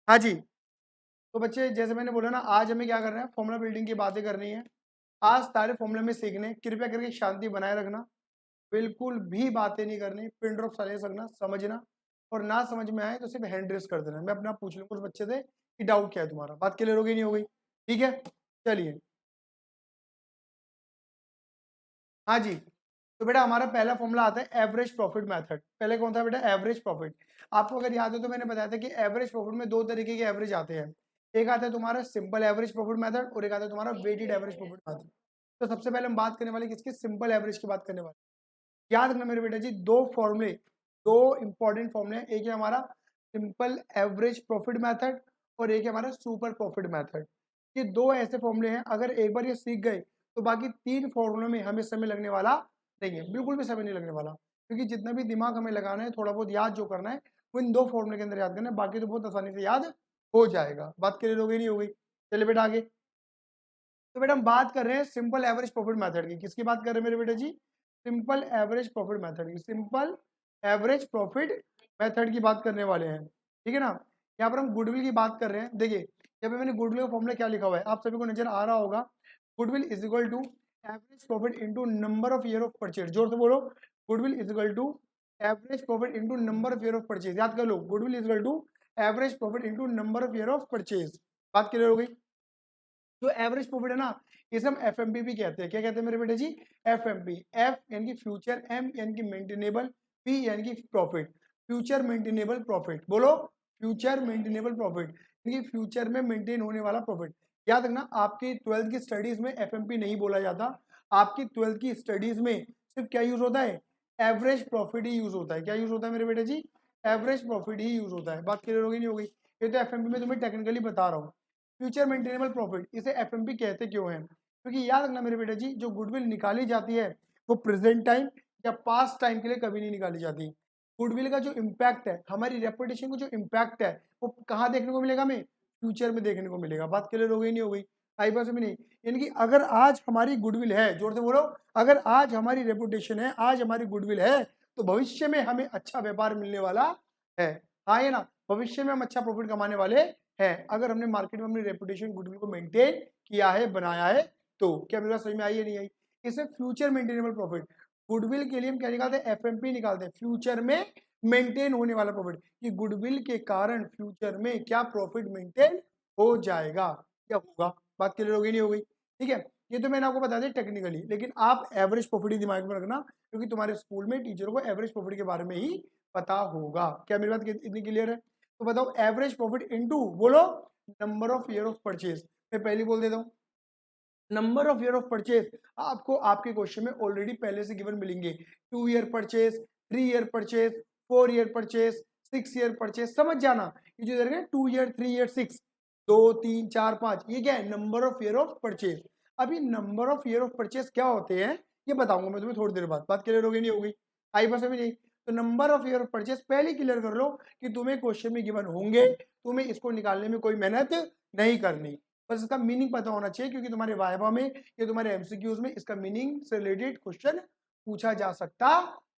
हाँ जी, तो बच्चे जैसे मैंने बोला ना, आज हमें क्या करना है, फॉर्मूला बिल्डिंग की बातें करनी है। आज सारे फॉर्मूले में सीखने, कृपया करके शांति बनाए रखना, बिल्कुल भी बातें नहीं करनी, पिन ड्रॉप साइलेंस रखना, समझना, और ना समझ में आए तो सिर्फ हैंड रेस कर देना। मैं अपना पूछ लूंगा उस बच्चे से कि डाउट क्या है तुम्हारा। बात क्लियर हो गई नहीं हो गई? ठीक है, चलिए। हाँ जी, तो बेटा हमारा पहला फॉर्मूला आता है एवरेज प्रॉफिट मेथड। पहले कौन था बेटा? Average profit. आपको अगर याद हो तो मैंने बताया था कि एवरेज प्रॉफिट में दो तरीके के एवरेज आते हैं। एक आता है तुम्हारा सिंपल एवरेज प्रॉफिट मेथड, और एक आता है तुम्हारा वेटेड एवरेज प्रॉफिट मेथड। तो सबसे पहले हम बात करने वाले किसकी? सिंपल एवरेज की बात करने वाले। याद रखना मेरे बेटा जी, दो फॉर्मूले, दो इंपॉर्टेंट फॉर्मूले हैं। एक है हमारा सिंपल एवरेज प्रॉफिट मेथड, और एक है हमारा सुपर प्रॉफिट मेथड। ये दो ऐसे फॉर्मूले हैं, अगर एक बार ये सीख गए तो बाकी तीन फॉर्मूलों में हमें समय लगने वाला नहीं है, बिल्कुल भी समय नहीं लगने वाला। क्योंकि जितना भी दिमाग हमें लगाना है, थोड़ा बहुत याद जो करना है, वो इन दो फॉर्मूले के अंदर याद करना है, बाकी तो बहुत आसानी से याद हो जाएगा। बात क्लियर हो गई नहीं हो गई? चलिए बेटा आगे। तो बेटा हम बात कर रहे हैं सिंपल एवरेज प्रॉफिट मेथड की। किसकी बात कर रहे हैं मेरे बेटे जी? सिंपल एवरेज प्रॉफिट मेथड की। सिंपल एवरेज प्रॉफिट मेथड की बात करने वाले हैं, ठीक है ना। यहाँ पर हम गुडविल की बात कर रहे हैं। देखिए यहाँ पे मैंने गुडविल का फॉर्मूला क्या लिखा हुआ है, आप सभी को नजर आ रहा होगा। Goodwill is equal to average profit into number of year of purchase. जोर से बोलो, goodwill is equal to average profit into number of year of purchase. याद कर लो, goodwill is equal to average profit into number of year of purchase. बात clear हो गई? जो एवरेज प्रॉफिट है ना, इसे हम एफएमपी भी कहते हैं। क्या कहते हैं मेरे बेटे जी? एफएमपी। एफ यानी कि फ्यूचर, एम यानी कि मेंटेनेबल, पी यानी कि प्रॉफिट। Future maintainable profit. बोलो, फ्यूचर मेंटेनेबल प्रॉफिट, यानी कि फ्यूचर में मेंटेन होने वाला प्रॉफिट। याद रखना, आपकी 12th की स्टडीज में एफएमपी नहीं बोला जाता। आपकी 12th की स्टडीज में सिर्फ क्या यूज होता है? एवरेज प्रॉफिट ही यूज होता है। क्या यूज होता है मेरे बेटे जी? एवरेज प्रॉफिट ही यूज होता है। बात क्लियर होगी नहीं हो गई? ये तो एफएमपी में तुम्हें टेक्निकली बता रहा हूँ। फ्यूचर मेंटेनेबल प्रॉफिट, इसे एफएमपी कहते क्यों हैं? क्योंकि याद रखना मेरे बेटा जी, जो गुडविल निकाली जाती है वो प्रेजेंट टाइम या पास्ट टाइम के लिए कभी नहीं निकाली जाती। गुडविल का जो इम्पैक्ट है, हमारी रेपुटेशन का जो इम्पैक्ट है, वो कहाँ देखने को मिलेगा? हमें फ्यूचर में देखने को मिलेगा। बात क्लियर हो गई नहीं हो गई? आई बात में नहीं? यानी कि अगर आज हमारी गुडविल है, जोर से बोलो, अगर आज हमारी रेपुटेशन है, आज हमारी गुडविल है, तो भविष्य में हमें अच्छा व्यापार मिलने वाला है। हाँ ये ना, भविष्य में हम अच्छा प्रॉफिट कमाने वाले है, अगर हमने मार्केट में अपनी रेपुटेशन गुडविल को मेंटेन किया है, बनाया है। तो क्या मेरी बात समझ में आई है नहीं आई? इसे फ्यूचर मेंटेनेबल प्रॉफिट। गुडविल के लिए हम क्या निकालते हैं? एफएमपी निकालते हैं, फ्यूचर में मेंटेन होने वाला प्रॉफिट। कि गुडविल के कारण फ्यूचर में क्या प्रॉफिट मेंटेन हो जाएगा, क्या होगा। बात क्लियर हो गई नहीं हो गई? ठीक है, ये तो मैंने आपको बता दिया टेक्निकली, लेकिन आप एवरेज प्रॉफिट ही दिमाग में रखना, क्योंकि तुम्हारे स्कूल में टीचरों को एवरेज प्रॉफिट के बारे में ही पता होगा। क्या मेरी बात इतनी क्लियर है? तो बताओ, एवरेज प्रॉफिट इनटू, बोलो, number of year of purchase. मैं पहले बोल देता हूँ, number of year of purchase आपको आपके क्वेश्चन में ऑलरेडी पहले से गिवन मिलेंगे। 2 year purchase, 3 year purchase, 4 year purchase, 6 year purchase. समझ जाना, ये जो इधर है 2 ईयर, 3 ईयर, 6, 2 3 4 5, ये क्या है? Number of year of purchase. अभी number of year of purchase क्या होते हैं ये बताऊंगा मैं तुम्हें थोड़ी देर बाद। बात क्लियर हो गई नहीं हो गई? आई बस अभी नहीं? तो number of year of purchase पहले क्लियर कर लो कि तुम्हें क्वेश्चन में गिवन होंगे, तुम्हें इसको निकालने में कोई मेहनत नहीं करनी, बस इसका मीनिंग पता होना चाहिए, क्योंकि तुम्हारे वाइवा में या तुम्हारे एमसीक्यूज में इसका मीनिंग से रिलेटेड क्वेश्चन पूछा जा सकता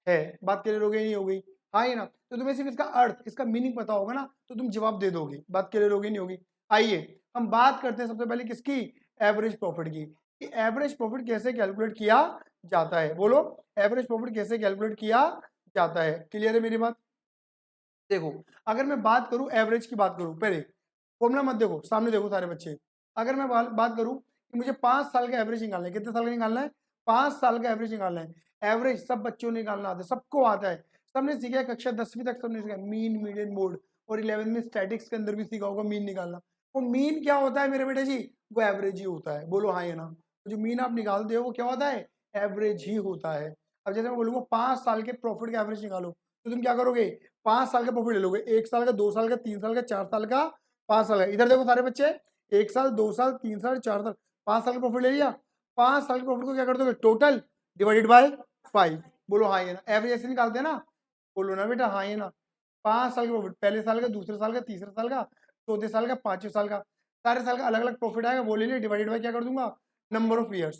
है। बात क्लियर हो गई नहीं हो गई? हाँ ये ना, तो तुम्हें सिर्फ इसका अर्थ, इसका मीनिंग पता होगा ना, तो तुम जवाब दे दोगे। बात क्लियर हो गई नहीं होगी? आइए हम बात करते हैं सबसे पहले किसकी? एवरेज प्रॉफिट की। कि एवरेज प्रॉफिट कैसे कैलकुलेट किया जाता है। बोलो, एवरेज प्रॉफिट कैसे कैलकुलेट किया जाता है? क्लियर है मेरी बात? देखो, अगर मैं बात करूं, एवरेज की बात करूं, पहले फॉर्मूला मत देखो, सामने देखो सारे बच्चे। अगर मैं बात करूं कि मुझे 5 साल का एवरेज निकालना है, कितने साल का निकालना है? 5 साल का एवरेज निकालना है। एवरेज सब बच्चों ने निकालना आता है, सबको आता है, सबने सीखा है, कक्षा 10वीं तक सबने सीखा मीन, मीडियन, मोड, और 11th में स्टैटिक्स के अंदर भी सीखा होगा मीन निकालना। वो मीन क्या होता है मेरे बेटे जी? वो एवरेज ही होता है। बोलो हाँ या ना? तो जो मीन आप निकालते हो वो क्या होता है? एवरेज ही होता है। अब जैसे मैं बोलूंगा 5 साल के प्रॉफिट का एवरेज निकालो, तो तुम क्या करोगे? 5 साल का प्रॉफिट ले लोगे, 1 साल का, 2 साल का, 3 साल का, 4 साल का, 5 साल का। इधर देखो सारे बच्चे, 1 साल, 2 साल, 3 साल, 4 साल, 5 साल का प्रॉफिट ले लिया। 5 साल के प्रॉफिट को क्या कर दोगे? Total divided by 5। बोलो हाँ ये ना? एवरेज ऐसे निकालते हैं ना? बोलो ना बेटा हाँ ये ना? 5 साल का प्रॉफिट, पहले साल का, दूसरे साल का, तीसरे साल का, चौथे साल का, पांचवें साल का, सारे साल का अलग अलग प्रॉफिट आएगा, वो ले लिया, डिवाइडेड बाय क्या कर दूंगा? Number of years.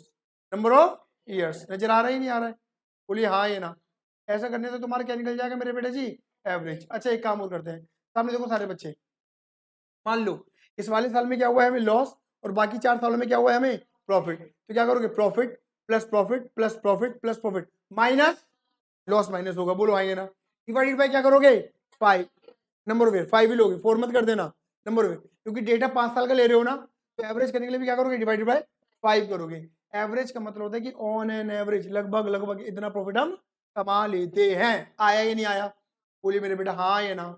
Number of years नजर आ रहा है नहीं आ रहा है? बोलिए हाँ ये ना? ऐसा करने से तुम्हारा क्या निकल जाएगा मेरे बेटे जी? एवरेज। अच्छा एक काम और करते हैं, सामने देखो सारे बच्चे, मान लो इस वाले साल में क्या हुआ है हमें लॉस, और बाकी 4 सालों में क्या हुआ है हमें प्रॉफिट, तो क्या करोगे profit plus profit plus profit plus profit minus loss minus होगा, बोलो आएंगे ना, डिवाइडेड बाय क्या करोगे 5, नंबर ऑफ ईयर 5 ही लोगे, 4 मत कर देना, नंबर ऑफ ईयर, क्योंकि डेटा 5 साल का ले रहे हो ना, तो एवरेज करने के लिए भी क्या करोगे डिवाइडेड बाय 5 करोगे। एवरेज का मतलब होता है कि ऑन एन एवरेज लगभग लगभग इतना प्रॉफिट हम कमा लेते हैं। आया या नहीं आया, बोलिए मेरे बेटा हाँ या ना,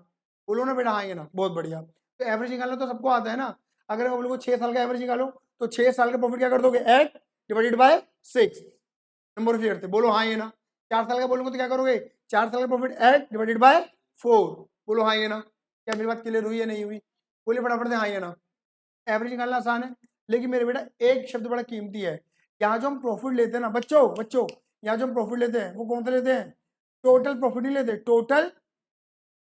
बोलो ना बेटा हाँ या ना, बहुत बढ़िया। तो एवरेज निकालना तो सबको आता है ना, अगर हम लोग को 6 साल का एवरेज निकालो तो 6 साल का प्रॉफिट क्या कर दोगे 8 divided by 6, number of year थे, बोलो हाँ ये ना। 4 साल का बोलोगे तो क्या करोगे 4 साल का प्रॉफिट 8 डिवाइडेड बाय 4, बोलो हाँ ये ना। क्या मेरी बात क्लियर हुई है नहीं हुई, बोलिए फटाफट से हाँ ये ना। एवरेज निकालना आसान है, लेकिन मेरे बेटा एक शब्द बड़ा कीमती है, यहाँ जो हम प्रॉफिट लेते हैं ना बच्चों बच्चों, यहाँ जो हम प्रॉफिट लेते हैं वो कौन सा लेते हैं, टोटल प्रॉफिट नहीं लेते, टोटल,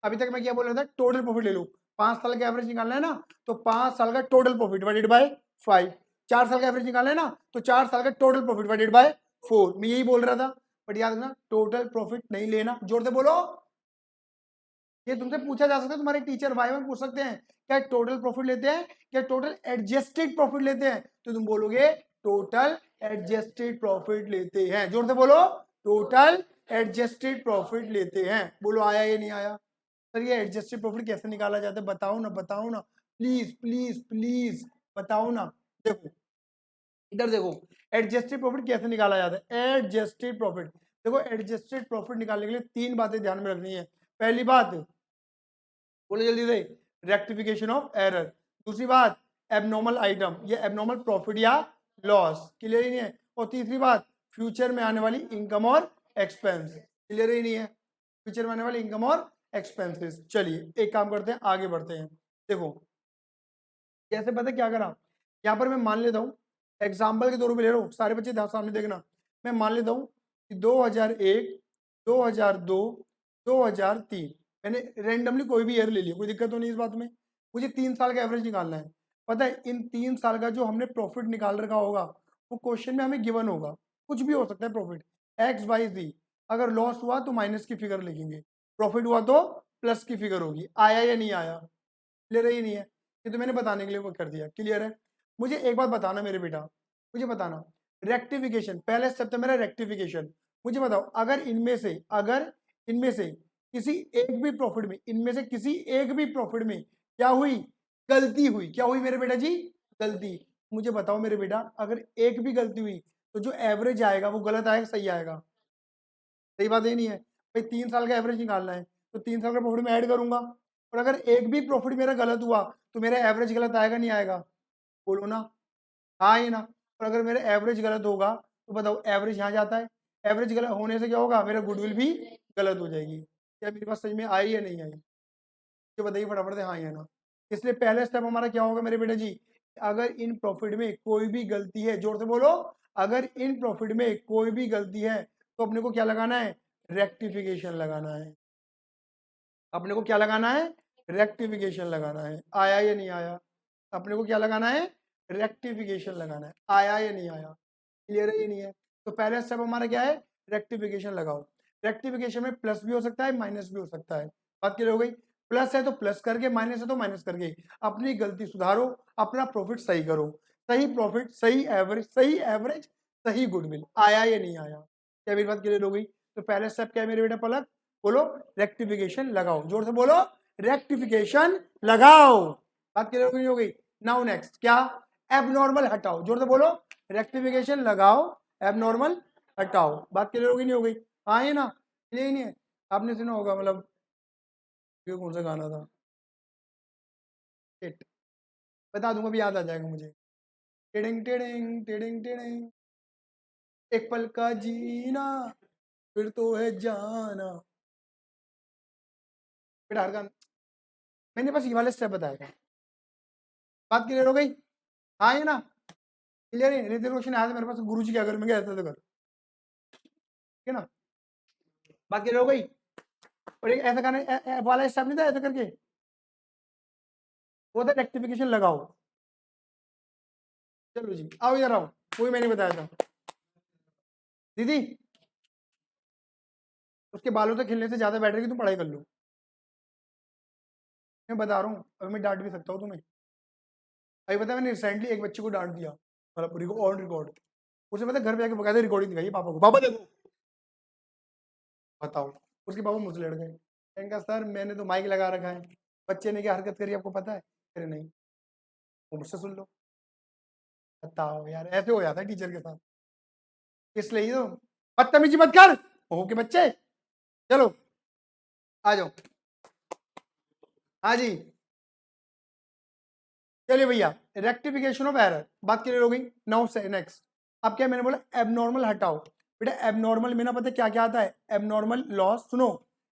अभी तक मैं क्या बोल रहा था टोटल प्रॉफिट ले लो, 5 साल का एवरेज निकालना है ना तो 5 साल का टोटल प्रॉफिट डिवाइडेड बाय 5, 4 साल का एवरेज निकालना है ना तो 4 साल का टोटल प्रॉफिट डिवाइडेड बाय 4, मैं यही बोल रहा था। बट याद रखना टोटल प्रॉफिट नहीं लेना, जोर से बोलो, ये तुमसे पूछा जा सकता है, तुम्हारे टीचर भाई बहन पूछ सकते हैं क्या टोटल प्रॉफिट लेते हैं क्या टोटल एडजस्टेड प्रॉफिट लेते हैं, तो तुम बोलोगे टोटल एडजस्टेड प्रॉफिट लेते हैं, जोर से बोलो टोटल एडजस्टेड प्रॉफिट लेते हैं, बोलो आया ये नहीं आया। सर ये एडजस्टेड प्रॉफिट कैसे निकाला जाता है बताओ ना प्लीज प्लीज प्लीज बताओ ना। देखो इधर देखो एडजस्टेड प्रॉफिट कैसे निकाला जाता है, एडजस्टेड प्रॉफिट, देखो एडजस्टेड प्रॉफिट निकालने के लिए 3 बातें ध्यान में रखनी है। पहली बात बोलो जल्दी से, रेक्टिफिकेशन ऑफ एरर, दूसरी बात एबनॉर्मल आइटम, ये एबनॉर्मल प्रॉफिट या लॉस, क्लियर ही नहीं है, और तीसरी बात फ्यूचर में आने वाली इनकम और एक्सपेंस, क्लियर ही नहीं है, फ्यूचर में आने वाली इनकम और एक्सपेंसेस। चलिए एक काम करते हैं आगे बढ़ते हैं। देखो कैसे पता क्या करा, यहाँ पर मैं मान लेता हूँ एग्जाम्पल के तौर पे ले रहा हूँ, सारे बच्चे ध्यान सामने देखना, मैं मान लेता हूँ कि 2001 2002 2003, मैंने रेंडमली कोई भी ईयर ले लिया, कोई दिक्कत तो नहीं इस बात में, मुझे 3 साल का एवरेज निकालना है। पता है इन 3 साल का जो हमने प्रॉफिट निकाल रखा होगा वो क्वेश्चन में हमें गिवन होगा, कुछ भी हो सकता है प्रॉफिट एक्स वाई जी, अगर लॉस हुआ तो माइनस की फिगर लिखेंगे, प्रॉफिट हुआ तो प्लस की फिगर होगी, आया या नहीं आया, क्लियर ही नहीं है, ये तो मैंने बताने के लिए वो कर दिया, क्लियर है। मुझे एक बात बताना मेरे बेटा, मुझे बताना रेक्टिफिकेशन, पहले स्टेप था मेरा रेक्टिफिकेशन, मुझे बताओ अगर इनमें से किसी एक भी प्रॉफिट में, इनमें से किसी एक भी प्रॉफिट में क्या हुई गलती हुई, क्या हुई मेरे बेटा जी गलती, मुझे बताओ मेरे बेटा अगर एक भी गलती हुई तो जो एवरेज आएगा वो गलत आएगा सही आएगा, सही बात ये नहीं है भाई, 3 साल का एवरेज निकालना है तो 3 साल का प्रॉफिट में ऐड करूंगा, और अगर एक भी प्रॉफिट मेरा गलत हुआ तो मेरा एवरेज गलत आएगा नहीं आएगा, बोलो ना हाँ ही ना। और अगर मेरा एवरेज गलत होगा तो बताओ एवरेज यहाँ जाता है, एवरेज गलत होने से क्या होगा मेरा गुडविल भी गलत हो जाएगी, क्या मेरी बात समझ में आई या नहीं आई, ये बताइए फटाफट से हाँ या ना। इसलिए पहला स्टेप हमारा क्या होगा मेरे बेटे जी, अगर इन प्रॉफिट में कोई भी गलती है, जोर से बोलो, अगर इन प्रॉफिट में कोई भी गलती है तो अपने को क्या लगाना है रेक्टिफिकेशन लगाना है, अपने को क्या लगाना है रेक्टिफिकेशन लगाना है, आया या नहीं आया, अपने को क्या लगाना है रेक्टिफिकेशन लगाना है, आया या नहीं आया, क्लियर है या नहीं है। तो पहला स्टेप हमारा क्या है रेक्टिफिकेशन लगाओ, रेक्टिफिकेशन में प्लस भी हो सकता है माइनस भी हो सकता है, बात क्लियर हो गई, प्लस है तो प्लस करके, माइनस है तो माइनस करके, अपनी गलती सुधारो, अपना प्रॉफिट सही करो, सही प्रॉफिट सही एवरेज सही गुडविल, आया या नहीं आया, क्या मेरी बात क्लियर हो गई। तो पहला स्टेप क्या है मेरे बेटा पलक, बोलो रेक्टिफिकेशन लगाओ, जोर से बोलो रेक्टिफिकेशन लगाओ, बात क्लियर हो गई। नाउ नेक्स्ट क्या, एबनॉर्मल हटाओ, जोर से बोलो रेक्टिफिकेशन लगाओ एबनॉर्मल हटाओ, बात क्लियर होगी नहीं हो गई, हाँ है ना, क्लियर नहीं है। आपने सुना होगा मतलब ये कौन सा गाना था, Shit, बता दूंगा भी याद आ जाएगा मुझे, टिडिंग टिडिंग टिडिंग टिडिंग, एक पल का जीना फिर तो है जाना, बेटा हर गाना, मैंने बस ये वाले स्टेप बताया था, बात क्लियर हो गई, हाँ है ना, क्लियर है। ऋतिक रोशन आया था मेरे पास, गुरु जी क्या कर, मैं क्या ऐसा तो कर, ठीक है ना, बात क्लियर हो गई। और एक ऐसा गाना वाला स्टेप नहीं था ऐसा करके, वो था रेक्टिफिकेशन लगाओ, चलो जी आओ इधर आओ, कोई मैंने बताया था दीदी, उसके बालों से खेलने से ज्यादा बेटर है कि तुम पढ़ाई कर लो, मैं बता रहा हूँ, अभी मैं डांट भी सकता हूँ तुम्हें। अभी पता है मैंने रिसेंटली एक बच्चे को डांट दिया, मतलब ऑन रिकॉर्ड। उसे पता है घर पे आके बकायदा रिकॉर्डिंग दिखाई पापा को, पापा देखो। बताओ, उसके पापा मुझसे लड़ गए। मैंने कहा सर मैंने तो माइक लगा रखा है, बच्चे ने क्या हरकत करी आपको पता है? अरे नहीं, वो मुझसे सुन लो। बताओ यार, ऐसे हो जाता है टीचर के साथ। इसलिए तो बदतमीजी मत कर, हो के बच्चे। चलो आ जाओ। हाँ जी, चलिए भैया, रेक्टिफिकेशन ऑफ एरर बात क्लियर हो गई। नाउ से नेक्स्ट, अब क्या मैंने बोला, एबनॉर्मल हटाओ। बेटा एबनॉर्मल में ना पता क्या क्या आता है? एबनॉर्मल लॉस, सुनो,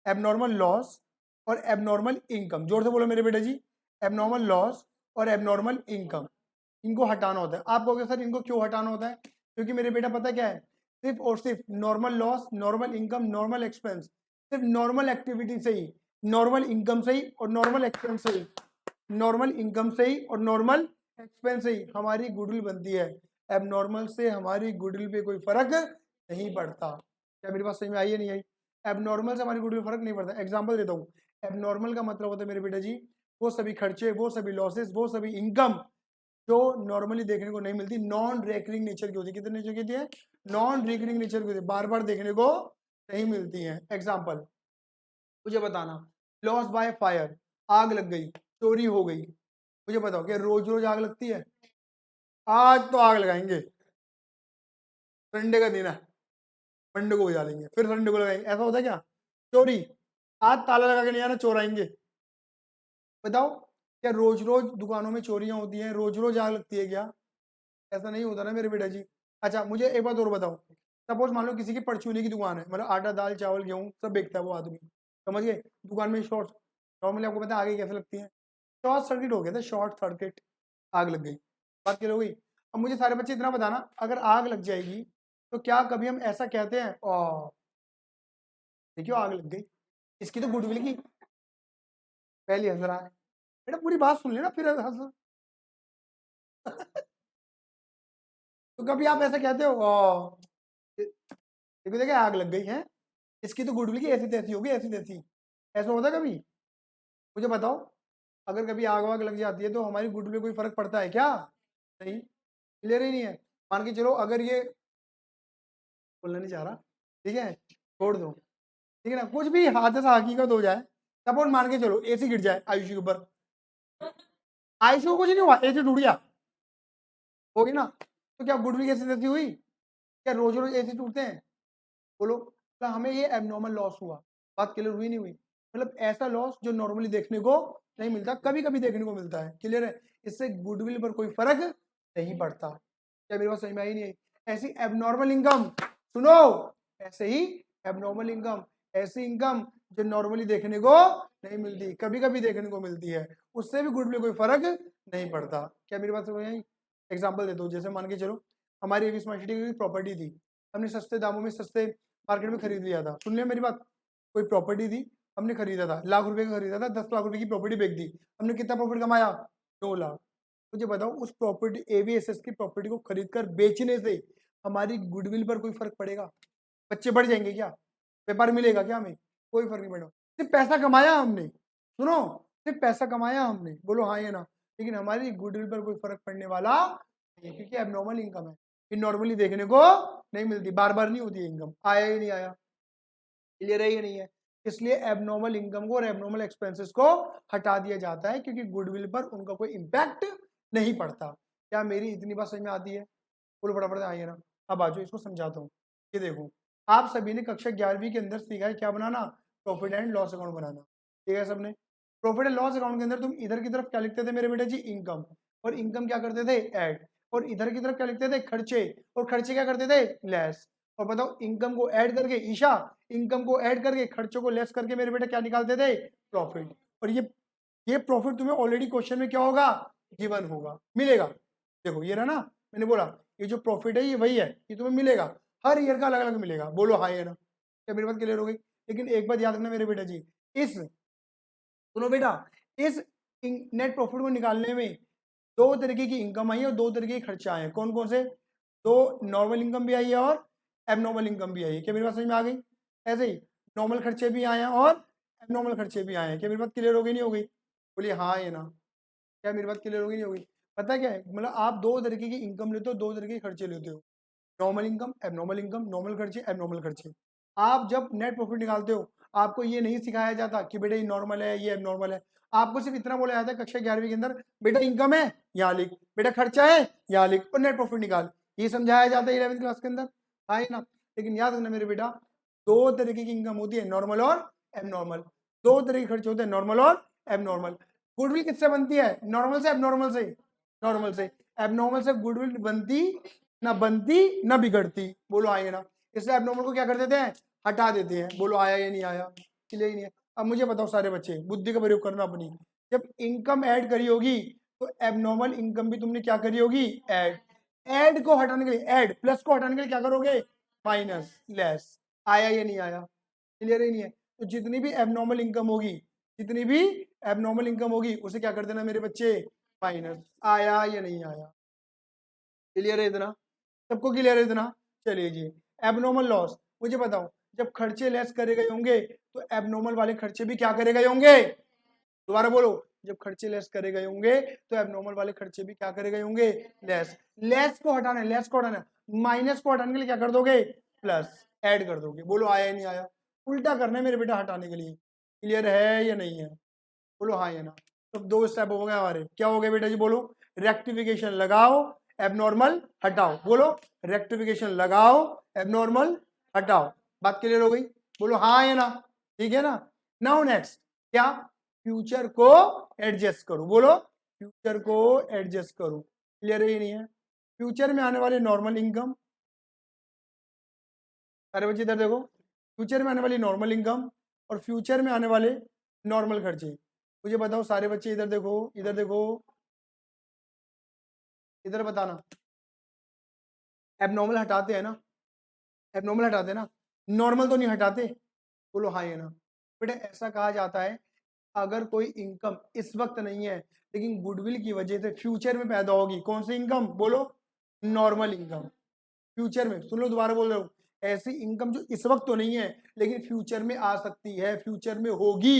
एबनॉर्मल लॉस और एबनॉर्मल इनकम, जोर से बोलो मेरे बेटा जी। एबनॉर्मल लॉस और एबनॉर्मल इनकम, इनको हटाना होता है। आप कहोगे सर इनको क्यों हटाना होता है? क्योंकि मेरे बेटा पता क्या है, सिर्फ और सिर्फ normal loss, normal income, normal expense, सिर्फ नॉर्मल एक्टिविटी से ही, नॉर्मल इनकम से ही और नॉर्मल एक्सपेंस से ही, नॉर्मल इनकम से ही और नॉर्मल एक्सपेंस से ही हमारी गुडविल बनती है। एबनॉर्मल से हमारी गुडविल पे कोई फर्क नहीं पड़ता। क्या मेरी बात समझ में आई है नहीं आई? एबनॉर्मल से हमारी गुडविल फर्क नहीं पड़ता। एग्जांपल देता हूँ, एबनॉर्मल का मतलब होता है मेरे बेटा जी, वो सभी खर्चे, वो सभी लॉसेस, वो सभी इनकम जो नॉर्मली देखने को नहीं मिलती, नॉन रेकरिंग नेचर की होती है। कितने नेचर की होती है? नॉन रेकरिंग नेचर की होती है, बार बार देखने को नहीं मिलती है। एग्जाम्पल मुझे बताना, लॉस बाय फायर, आग लग गई, चोरी हो गई। मुझे बताओ क्या रोज रोज आग लगती है? आज तो आग लगाएंगे, संडे का दिन है, मंडे को बुझा लेंगे, फिर संडे को लगाएंगे, ऐसा होता है क्या? चोरी, आज ताला लगा के नहीं आना, चोर आएंगे। बताओ क्या रोज रोज दुकानों में चोरियां होती हैं, रोज रोज आग लगती है क्या? ऐसा नहीं होता ना मेरे बेटा जी। अच्छा मुझे एक बात और बताओ, सपोज मान लो किसी की परचूनी की दुकान है, मतलब आटा दाल चावल गेहूं सब बेचता है वो आदमी, समझ गए? दुकान में शॉर्ट, नॉर्मली आपको पता है आगे कैसे लगती है? शॉर्ट सर्किट हो गया था, शॉर्ट सर्किट, आग लग गई, बात क्लियर हो गई। अब मुझे सारे बच्चे इतना बताना, अगर आग लग जाएगी तो क्या कभी हम ऐसा कहते हैं ओ देखियो आग लग गई, इसकी तो गुडविल की पहली हंस रहा है? बेटा पूरी बात सुन लेना फिर हंस। तो कभी आप ऐसा कहते हो ओ देखो देखिए आग लग गई है, इसकी तो गुडविल की ऐसी तैसी होगी, ऐसी तैसी, ऐसा होता है कभी? मुझे बताओ, अगर कभी आग वाग लग जाती है तो हमारी गुडविल में कोई फर्क पड़ता है क्या? नहीं, क्लियर ही नहीं है। मान के चलो अगर ये, बोलना नहीं चाह रहा, ठीक है छोड़ दो, ठीक है ना, कुछ भी हादसा हकीकत हो जाए, सपोज मान के चलो एसी गिर जाए आयुषी के ऊपर, आयुषी को कुछ नहीं हुआ, एसी टूट गया, होगी ना, तो क्या गुडविल कैसी तैसी हुई? क्या रोज रोज एसी टूटते हैं? बोलो, तो हमें ये एबनॉर्मल लॉस हुआ, बात क्लियर हुई नहीं हुई? मतलब ऐसा लॉस जो नॉर्मली देखने को नहीं मिलता, कभी कभी देखने को मिलता है, क्लियर है? इससे गुडविल पर कोई फर्क नहीं पड़ता। क्या मेरी बात समझ में आई नहीं आई? ऐसी एबनॉर्मल इनकम, सुनो, ऐसे ही एबनॉर्मल इनकम, ऐसी इनकम जो नॉर्मली देखने को नहीं मिलती, कभी कभी देखने को मिलती है, उससे भी गुडविल कोई फर्क नहीं पड़ता। क्या मेरी बात समझ में आई? एग्जाम्पल देता हूँ, जैसे मान के चलो हमारी एक स्मार्ट सिटी की प्रॉपर्टी थी, हमने सस्ते दामों में सस्ते मार्केट में खरीद लिया था, सुन लिया मेरी बात, कोई प्रॉपर्टी थी, हमने खरीदा था, लाख रुपए का खरीदा था, 10 लाख रुपए की प्रॉपर्टी बेच दी, हमने कितना प्रॉफिट कमाया? 2 लाख। मुझे बताओ उस प्रॉपर्टी एवीएसएस की प्रॉपर्टी को खरीद कर बेचने से हमारी गुडविल पर कोई फर्क पड़ेगा? बच्चे बढ़ जाएंगे क्या? व्यापार मिलेगा क्या हमें? कोई फर्क नहीं पड़ेगा। सिर्फ पैसा कमाया हमने, सुनो, सिर्फ पैसा कमाया हमने, बोलो हाँ या ना, लेकिन हमारी गुडविल पर कोई फर्क पड़ने वाला नहीं है, क्योंकि एबनॉर्मल इनकम है, ये नॉर्मली देखने को नहीं मिलती, बार बार नहीं होती इनकम, आया ही नहीं आया, क्लियर है ही नहीं है? इसलिए एबनॉर्मल इनकम को और एबनॉर्मल एक्सपेंसेस को हटा दिया जाता है, क्योंकि गुडविल पर उनका कोई इम्पैक्ट नहीं पड़ता। क्या मेरी इतनी बात समझ में आती है? बोलो फटाफट आइए ना। अब आ जाओ, इसको समझाता हूँ। ये देखो, आप सभी ने कक्षा 11वीं के अंदर सीखा है क्या बनाना? प्रॉफिट एंड लॉस अकाउंट बनाना, ठीक है सबने? प्रॉफिट एंड लॉस अकाउंट के अंदर तुम इधर की तरफ क्या लिखते थे मेरे बेटे जी? इनकम, और इनकम क्या करते थे? ऐड, और इधर की तरफ क्या लिखते थे? खर्चे, और खर्चे क्या करते थे? लेस। और बताओ इनकम को ऐड करके, ईशा, इनकम को ऐड करके खर्चों को लेस करके मेरे बेटे क्या निकालते थे? प्रॉफिट। और ये प्रॉफिट तुम्हें ऑलरेडी क्वेश्चन में क्या होगा? गिवन होगा, मिलेगा। देखो ये रहा ना, मैंने बोला ये जो प्रॉफिट है ये वही है, ये तुम्हें मिलेगा, हर ईयर का अलग अलग मिलेगा, बोलो हाँ या ना? क्या मेरी बात क्लियर हो गई? लेकिन एक बात याद रखना मेरे बेटा जी, इस, सुनो बेटा, इस नेट प्रॉफिट को निकालने में दो तरीके की इनकम आई है और दो तरीके के खर्चे आए हैं। कौन कौन से? दो, नॉर्मल इनकम भी आई है और एबनॉर्मल इनकम भी आई है। क्या मेरी बात समझ में आ गई? ऐसे ही नॉर्मल खर्चे भी आए हैं और एबनॉर्मल खर्चे भी आए हैं। क्या मेरी बात क्लियर हो गई नहीं हो गई? बोलिए हाँ या ना। क्या मेरी बात क्लियर होगी नहीं होगी? पता क्या है, मतलब आप दो तरीके की इनकम लेते हो, दो तरीके के खर्चे लेते हो। Normal income, abnormal income, normal खर्चे, एबनॉर्मल खर्चे। आप जब नेट प्रॉफिट निकालते हो, आपको ये नहीं सिखाया जाता कि बेटा ये नॉर्मल है, ये एबनॉर्मल है। आपको सिर्फ इतना बोला जाता है कक्षा 11वीं के अंदर, बेटा इनकम है यहाँ लिख, बेटा खर्चा है यहाँ लिख, और नेट प्रॉफिट निकाल। ये समझाया जाता है 11वीं क्लास के अंदर, है ना। लेकिन याद रखना मेरे बेटा, दो तरीके की इनकम होती है, नॉर्मल और एबनॉर्मल। दो तरह के खर्चे होते हैं, नॉर्मल और एबनॉर्मल। गुडविल किससे बनती है? नॉर्मल से, एबनॉर्मल से? नॉर्मल से। एबनॉर्मल से गुडविल बनती ना बिगड़ती। बोलो आए ना। इसलिए एबनॉर्मल को क्या कर देते हैं? हटा देते हैं। बोलो आया या नहीं आया? क्लियर ही नहीं है। अब मुझे बताओ सारे बच्चे, बुद्धि का प्रयोग करना अपनी। जब इनकम ऐड करी होगी तो एबनॉर्मल इनकम भी तुमने क्या करी होगी? ऐड। ऐड को हटाने के लिए, ऐड प्लस को हटाने के लिए क्या करोगे? Minus, less. आया या नहीं आया? क्लियर ही नहीं है। तो जितनी भी एबनॉर्मल इनकम होगी, जितनी भी एबनॉर्मल इनकम होगी, उसे क्या कर देना मेरे बच्चे? माइनस। आया या नहीं आया? क्लियर है इतना? सबको क्लियर है इतना? चलिए जी। एबनॉर्मल लॉस, मुझे बताओ, जब खर्चे लेस करे गए होंगे तो एबनॉर्मल वाले खर्चे भी क्या करे गए होंगे? दोबारा बोलो। जब खर्चे लेस करे गए होंगे तो एबनॉर्मल वाले खर्चे भी क्या करे गए होंगे? लेस। लेस को हटाना है, लेस को हटाना है। माइनस को हटाने के लिए क्या कर दोगे? प्लस। ऐड कर दोगे। बोलो आया या नहीं आया? उल्टा करना है मेरे बेटा हटाने के लिए। क्लियर है या नहीं है? बोलो हाँ या ना। तो दो स्टेप हो गए हमारे। क्या हो गए बेटा जी? बोलो। रेक्टिफिकेशन लगाओ, एबनॉर्मल हटाओ। बोलो। रेक्टिफिकेशन लगाओ, एबनॉर्मल हटाओ। बात क्लियर हो गई? बोलो हाँ या ना। ठीक है ना। नाउ नेक्स्ट क्या? फ्यूचर को एडजस्ट करो। बोलो। फ्यूचर को एडजस्ट करो। क्लियर है ही नहीं है? फ्यूचर में आने वाले नॉर्मल इनकम, सारे बच्चे इधर देखो। फ्यूचर में आने वाली नॉर्मल इनकम और फ्यूचर में आने वाले नॉर्मल खर्चे। मुझे बताओ सारे बच्चे इधर देखो, इधर देखो, इधर बताना। एबनॉर्मल हटाते हैं ना? एबनॉर्मल हटाते हैं ना? नॉर्मल तो नहीं हटाते? बोलो हाँ या ना। बेटा ऐसा कहा जाता है, अगर कोई इनकम इस वक्त नहीं है लेकिन गुडविल की वजह से फ्यूचर में पैदा होगी, कौन सी इनकम? बोलो। Normal income. फ्यूचर में, सुन लो दोबारा बोल रहा हूँ, ऐसी इनकम जो इस वक्त तो नहीं है लेकिन फ्यूचर में आ सकती है, फ्यूचर में होगी।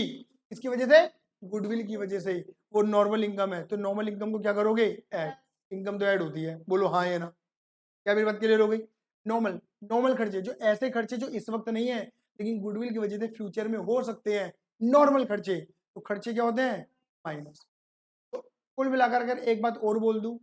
इसकी वजह से, गुडविल की वजह से। वो नॉर्मल इनकम है, तो नॉर्मल इनकम को क्या करोगे? ऐड। इनकम तो ऐड होती है। बोलो हाँ या ना। क्या मेरी बात क्लियर हो गई? नॉर्मल, नॉर्मल खर्चे जो ऐसे खर्चे जो इस वक्त नहीं है लेकिन गुडविल की वजह से फ्यूचर में हो सकते हैं, नॉर्मल खर्चे। तो खर्चे क्या होते हैं? माइनस। तो कुल मिलाकर अगर एक बात और बोल दूं,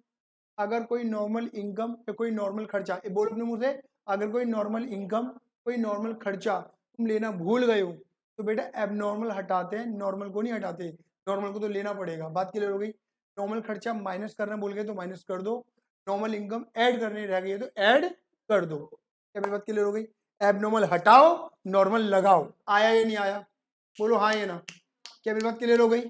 अगर कोई नॉर्मल इनकम या कोई नॉर्मल खर्चा, बोलो अपने मुंह से, अगर कोई नॉर्मल इनकम, कोई नॉर्मल खर्चा तुम लेना भूल गए हो तो बेटा एबनॉर्मल हटाते हैं, नॉर्मल को नहीं हटाते। नॉर्मल को तो लेना पड़ेगा। बात क्लियर हो गई? नॉर्मल खर्चा माइनस करना भूल गए तो माइनस कर दो, नॉर्मल इनकम ऐड करनी रह गई है तो ऐड कर दो। क्या मेरी बात क्लियर हो गई? एबनॉर्मल हटाओ, नॉर्मल लगाओ। आया या नहीं आया? बोलो हाँ या ना। क्या मेरी बात क्लियर हो गई?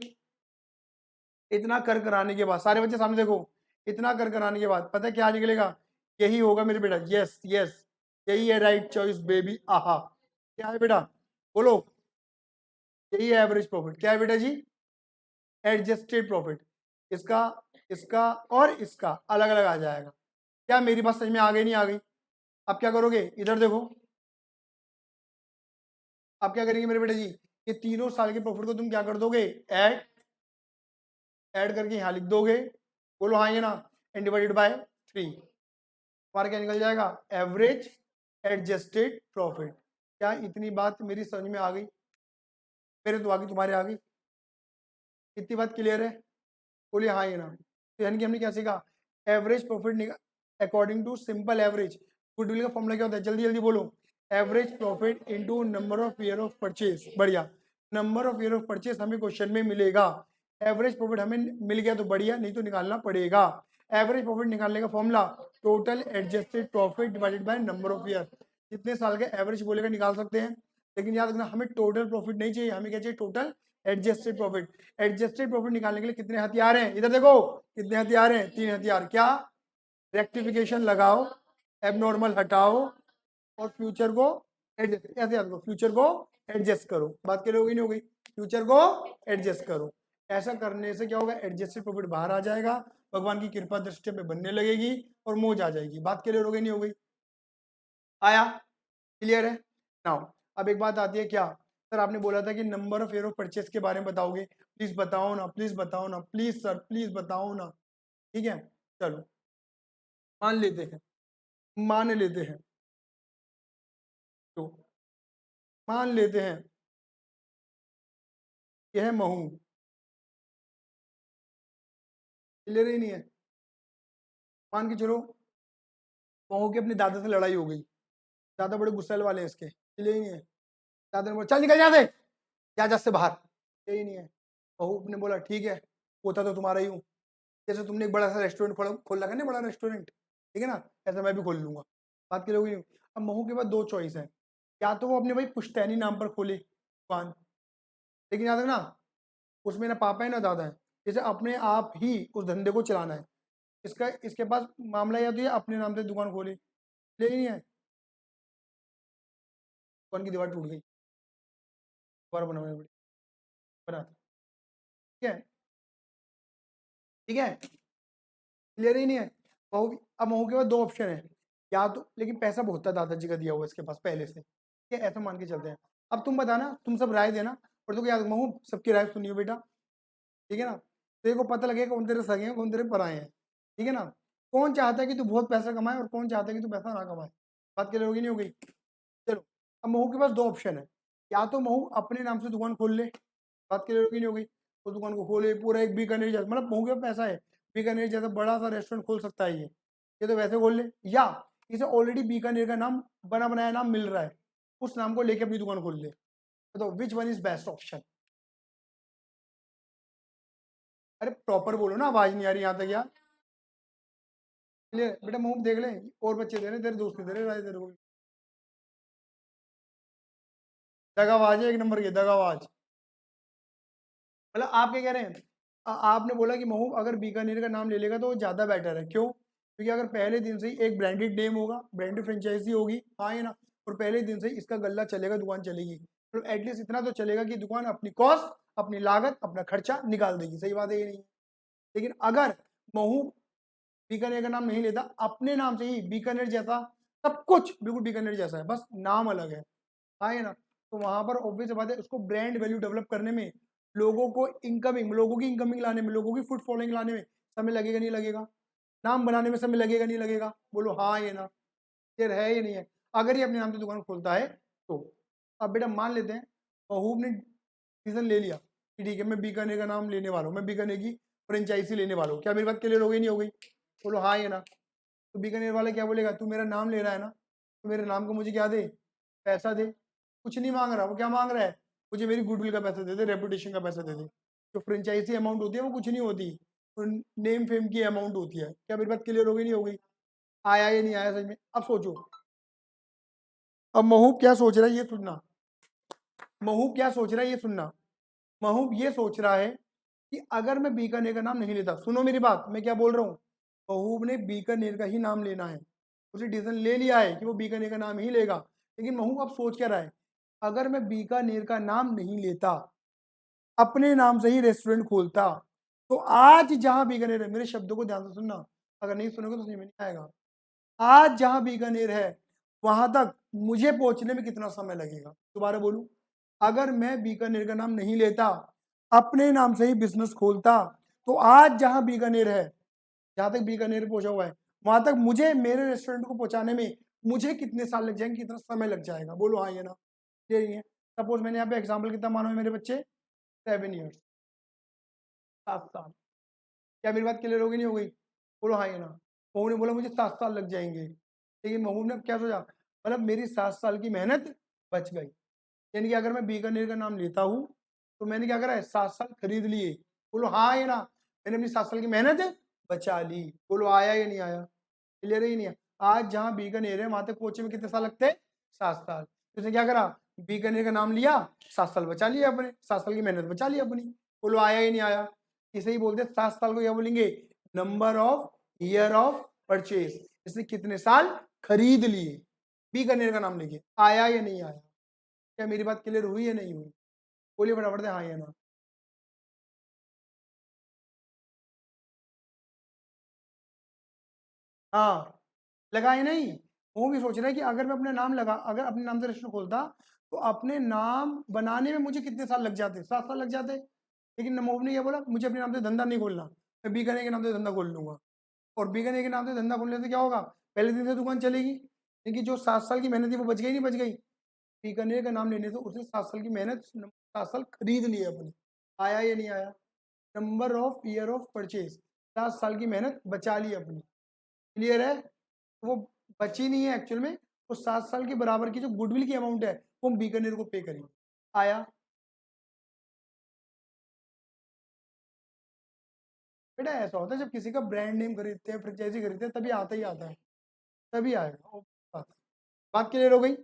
इतना कर कराने के बाद, सारे बच्चे सामने देखो, इतना कर कराने के बाद पता है क्या निकलेगा? यही होगा मेरे बेटा। यस यस, यही है राइट चॉइस बेबी। आहा। क्या है बेटा? बोलो। यही है एवरेज प्रॉफिट। क्या है बेटा जी? Adjusted profit. इसका, इसका और इसका अलग अलग आ जाएगा। क्या मेरी बात समझ में आ गई नहीं आ गई? अब क्या करोगे? इधर देखो। अब क्या करेंगे मेरे बेटा जी? ये तीनों साल के प्रॉफिट को तुम क्या कर दोगे? ऐड। ऐड करके यहाँ लिख दोगे। बोलो हाँ ये ना। And divided by 3। हमारा क्या निकल जाएगा? Average adjusted profit. क्या इतनी बात मेरी समझ में आ गई? मेरे तो आगे, तुम्हारे आ गई? इतनी बात क्लियर है? बोलिए हाँ या ना। तो यानी कि हमने क्या सीखा? Average profit according to simple average. Goodwill का फॉर्मूला क्या होता है? जल्दी जल्दी बोलो। Average profit into number of year of purchase. बढ़िया। Number of year of purchase हमें क्वेश्चन में मिलेगा। एवरेज प्रॉफिट हमें मिल गया तो बढ़िया, नहीं तो निकालना पड़ेगा। एवरेज प्रॉफिट निकालने का formula, total adjusted profit divided by number of year. कितने साल के एवरेज बोलेगा निकाल सकते हैं, लेकिन याद रखना हमें टोटल प्रॉफिट नहीं चाहिए, हमें क्या चाहिए? Total adjusted profit. Adjusted profit निकालने के लिए कितने हथियार हैं? इधर देखो, कितने हथियार हैं? 3 हथियार। क्या? रेक्टिफिकेशन लगाओ, एबनॉर्मल हटाओ, और फ्यूचर को एडजस्ट, ऐसे याद करो, फ्यूचर को एडजस्ट करो। बात क्लियर हो गई नहीं हो गई? फ्यूचर को एडजस्ट करो। ऐसा करने से क्या होगा? एडजस्टेड प्रॉफिट बाहर आ जाएगा, भगवान की कृपा दृष्टि पे बनने लगेगी और मौज आ जाएगी। बात क्लियर हो गई नहीं हो गई? आया? क्लियर है? नाउ अब एक बात आती है क्या? सर आपने बोला था कि number of year of purchase के बारे में बताओगे, प्लीज बताओ ना, प्लीज बताओ ना, प्लीज सर प्लीज बताओ ना। ठीक है, चलो मान लेते हैं, मान लेते हैं, तो मान लेते हैं यह है महू। क्लियर ही नहीं है? मान के चलो महू के अपने दादा से लड़ाई हो गई, दादा बड़े गुस्से वाले हैं इसके, क्लियर ही नहीं है? दादा ने बोला चल निकल जा से, जा जा से बाहर, यही नहीं है। बहू ने बोला ठीक है, होता तो तुम्हारा ही हूँ, जैसे तुमने एक बड़ा सा रेस्टोरेंट खोल रखा है ना, बड़ा रेस्टोरेंट, ठीक है ना, ऐसा मैं भी खोल लूंगा, बात के लोग। अब महू के पास दो चॉइस है, या तो वो अपने भाई पुश्तैनी नाम पर खोले दुकान, लेकिन याद रखना उसमें ना पापा है ना दादा है, जैसे अपने आप ही उस धंधे को चलाना है। इसके पास मामला या तो ये अपने नाम से दुकान खोले, ले ही नहीं है, दुकान की दीवार टूट गई, दोबारा बनाना पड़ी, बना, ठीक है, ठीक है, क्लियर ही नहीं है? अब महू के पास दो ऑप्शन है, या तो, लेकिन पैसा बहुत है दादाजी का दिया हुआ इसके पास पहले से, ठीक है, ऐसा मान के चलते हैं। अब तुम बताना, तुम सब राय देना, और तो याद महू सबकी राय सुनियो बेटा, ठीक है ना, तेरे को पता लगेगा कौन तेरे सगे हैं कौन तेरे पराए हैं, ठीक है ना। कौन चाहता है कि तू बहुत पैसा कमाए और कौन चाहता है कि तू पैसा ना कमाए, बात क्लियर होगी नहीं हो गई? चलो, अब महू के पास दो ऑप्शन है, या तो महू अपने नाम से दुकान खोल ले, बात क्लियर होगी नहीं हो गई? तो दुकान को खोले, पूरा एक बीकानेर जैसा, मतलब महू के पास पैसा है, बीकानेर जैसा बड़ा सा रेस्टोरेंट खोल सकता है ये तो वैसे खोल ले, या इसे ऑलरेडी बीकानेर का नाम बना बनाया नाम मिल रहा है, उस नाम को लेके अपनी दुकान खोल ले। तो which one is best option? अरे प्रॉपर बोलो ना, आवाज नहीं आ रही यहाँ तक यार। क्लियर बेटा, मुंह देख ले, और बच्चे दे रहे, तेरे दोस्त दे रहे राय तेरे को, दगाबाज है एक नंबर के, दगाबाज। मतलब आप क्या कह रहे हैं? आपने बोला कि महू अगर बीकानेर का नाम ले लेगा तो वो ज्यादा बेटर है, क्यों? क्योंकि अगर पहले दिन से ही एक ब्रांडेड नेम होगा, ब्रांडेड फ्रेंचाइजी होगी, हाँ है ना, और पहले दिन से ही इसका गल्ला चलेगा, दुकान चलेगी, तो एटलीस्ट इतना तो चलेगा कि दुकान अपनी कॉस्ट, अपनी लागत, अपना खर्चा निकाल देगी, सही बात है ये नहीं है? लेकिन अगर महू बीकानेर का नाम नहीं लेता, अपने नाम से ही बीकानेर जैसा सब कुछ बिल्कुल बीकानेर जैसा है, बस नाम अलग है, हाँ है ना, तो वहां पर ऑब्वियस बात है उसको ब्रांड वैल्यू डेवलप करने में, लोगों की इनकमिंग लाने में, लोगों की फुट फॉलोइंग लाने में समय लगेगा नहीं लगेगा? नाम बनाने में समय लगेगा नहीं लगेगा? बोलो हाँ ये ना, ये है ये नहीं है? अगर ये अपने नाम से दुकान खोलता है तो। अब बेटा मान लेते हैं महबूब ने डिसीजन ले लिया कि ठीक है मैं बीकानेर का नाम लेने वाला हूँ, मैं बीकानेर की फ्रेंचाइजी लेने वाला हूँ, क्या मेरी बात क्लियर हो गई नहीं हो गई? बोलो हाँ ये ना। तो बीकानेर वाला क्या बोलेगा, तू मेरा नाम ले रहा है ना, तो मेरे नाम को मुझे क्या दे, पैसा दे। कुछ नहीं मांग रहा, वो क्या मांग रहा है, मुझे मेरी गुडविल का पैसा दे दे, रेपुटेशन का पैसा दे दे। जो फ्रेंचाइजी अमाउंट होती है वो कुछ नहीं होती, नेम फेम की अमाउंट होती है। क्या मेरी बात क्लियर हो गई नहीं हो गई? आया या नहीं आया समझ में? अब सोचो, अब महूब क्या सोच रहा है ये सुनना, महूब क्या सोच रहा है ये सुनना। महूब ये सोच रहा है कि अगर मैं बीकानेर का नाम नहीं लेता, सुनो मेरी बात, मैं क्या बोल रहा हूँ, महूब ने बीकानेर का ही नाम लेना है, उसे डिसीजन ले लिया है कि वो बीकानेर का नाम ही लेगा। लेकिन महूब अब सोच क्या रहा है, अगर मैं बीकानेर का नाम नहीं लेता, अपने नाम से ही रेस्टोरेंट खोलता, तो आज जहां बीकानेर है, मेरे शब्दों को ध्यान से सुनना, अगर नहीं सुनोगे तो समझ में नहीं आएगा, आज जहां बीकानेर है वहां तक मुझे पहुंचने में कितना समय लगेगा? दोबारा बोलूं, अगर मैं बीकानेर का नाम नहीं लेता, अपने नाम से ही बिजनेस खोलता, तो आज जहां बीकानेर है, जहां तक बीकानेर पहुंचा हुआ है, वहां तक मुझे मेरे रेस्टोरेंट को पहुंचाने में मुझे कितने साल लग जाएंगे, कितना समय लग जाएगा? बोलो हाँ या ना, ये नहीं है? सपोज मैंने यहाँ पे एग्जाम्पल कितना मानो है मेरे बच्चे, 7 ईयर्स, 7 साल। क्या मेरी बात क्लियर होगी नहीं हो गई? बोलो हाँ या ना। महू ने बोला मुझे 7 साल लग जाएंगे, लेकिन महू ने क्या सोचा, मतलब मेरी 7 साल की मेहनत बच गई, यानी कि अगर मैं बीकानेर का नाम लेता हूँ तो मैंने क्या करा है, 7 साल खरीद लिए। बोलो हाँ या ना, मैंने अपनी 7 साल की मेहनत बचा ली। बोलो आया या नहीं आया? क्लियर ही नहीं है? आज जहाँ बीकानेर है वहां तक पहुंचे में कितने साल लगते हैं? 7 साल। तो उसने क्या करा, बीकानेर का नाम लिया, 7 साल बचा लिए अपने, 7 साल की मेहनत बचा ली अपनी। बोलो आया ही नहीं आया? इसे ही बोलते 7 साल को क्या बोलेंगे, number of year of purchase, इसने कितने साल खरीद लिए बीकानेर का नाम लेके। आया या नहीं आया? क्या मेरी बात क्लियर हुई या नहीं हुई? बोलिए फटाफट से हाँ या ना। हाँ, लगाए नहीं, वो भी सोच रहा है कि अगर मैं अगर अपने नाम से रेस्टोरेंट खोलता तो अपने नाम बनाने में मुझे कितने साल लग जाते, 7 साल लग जाते। लेकिन नमोव ने क्या बोला, मुझे अपने नाम से धंधा नहीं खोलना, मैं बीकानेर के नाम से धंधा खोल लूंगा। और बीकानेर के नाम से धंधा खोलने से क्या होगा, पहले दिन से दुकान चलेगी, लेकिन जो 7 साल की मेहनत थी वो बच गई नहीं बच गई। बीकानेर का नाम लेने से उसने 7 साल की मेहनत 7 साल खरीद लिए अपनी। आया या नहीं आया? Number of year of purchase, 7 साल की मेहनत बचा ली अपनी। क्लियर है? वो बची नहीं है एक्चुअल में, वो 7 साल के बराबर की जो गुडविल की अमाउंट है वो हम बीकानेर को पे करेंगे। आया? बेटा ऐसा होता है जब किसी का ब्रांड नेम खरीदते हैं, फ्रेंचाइजी खरीदते हैं, तभी आता ही आता है, तभी आएगा वो बात क्लियर हो गई?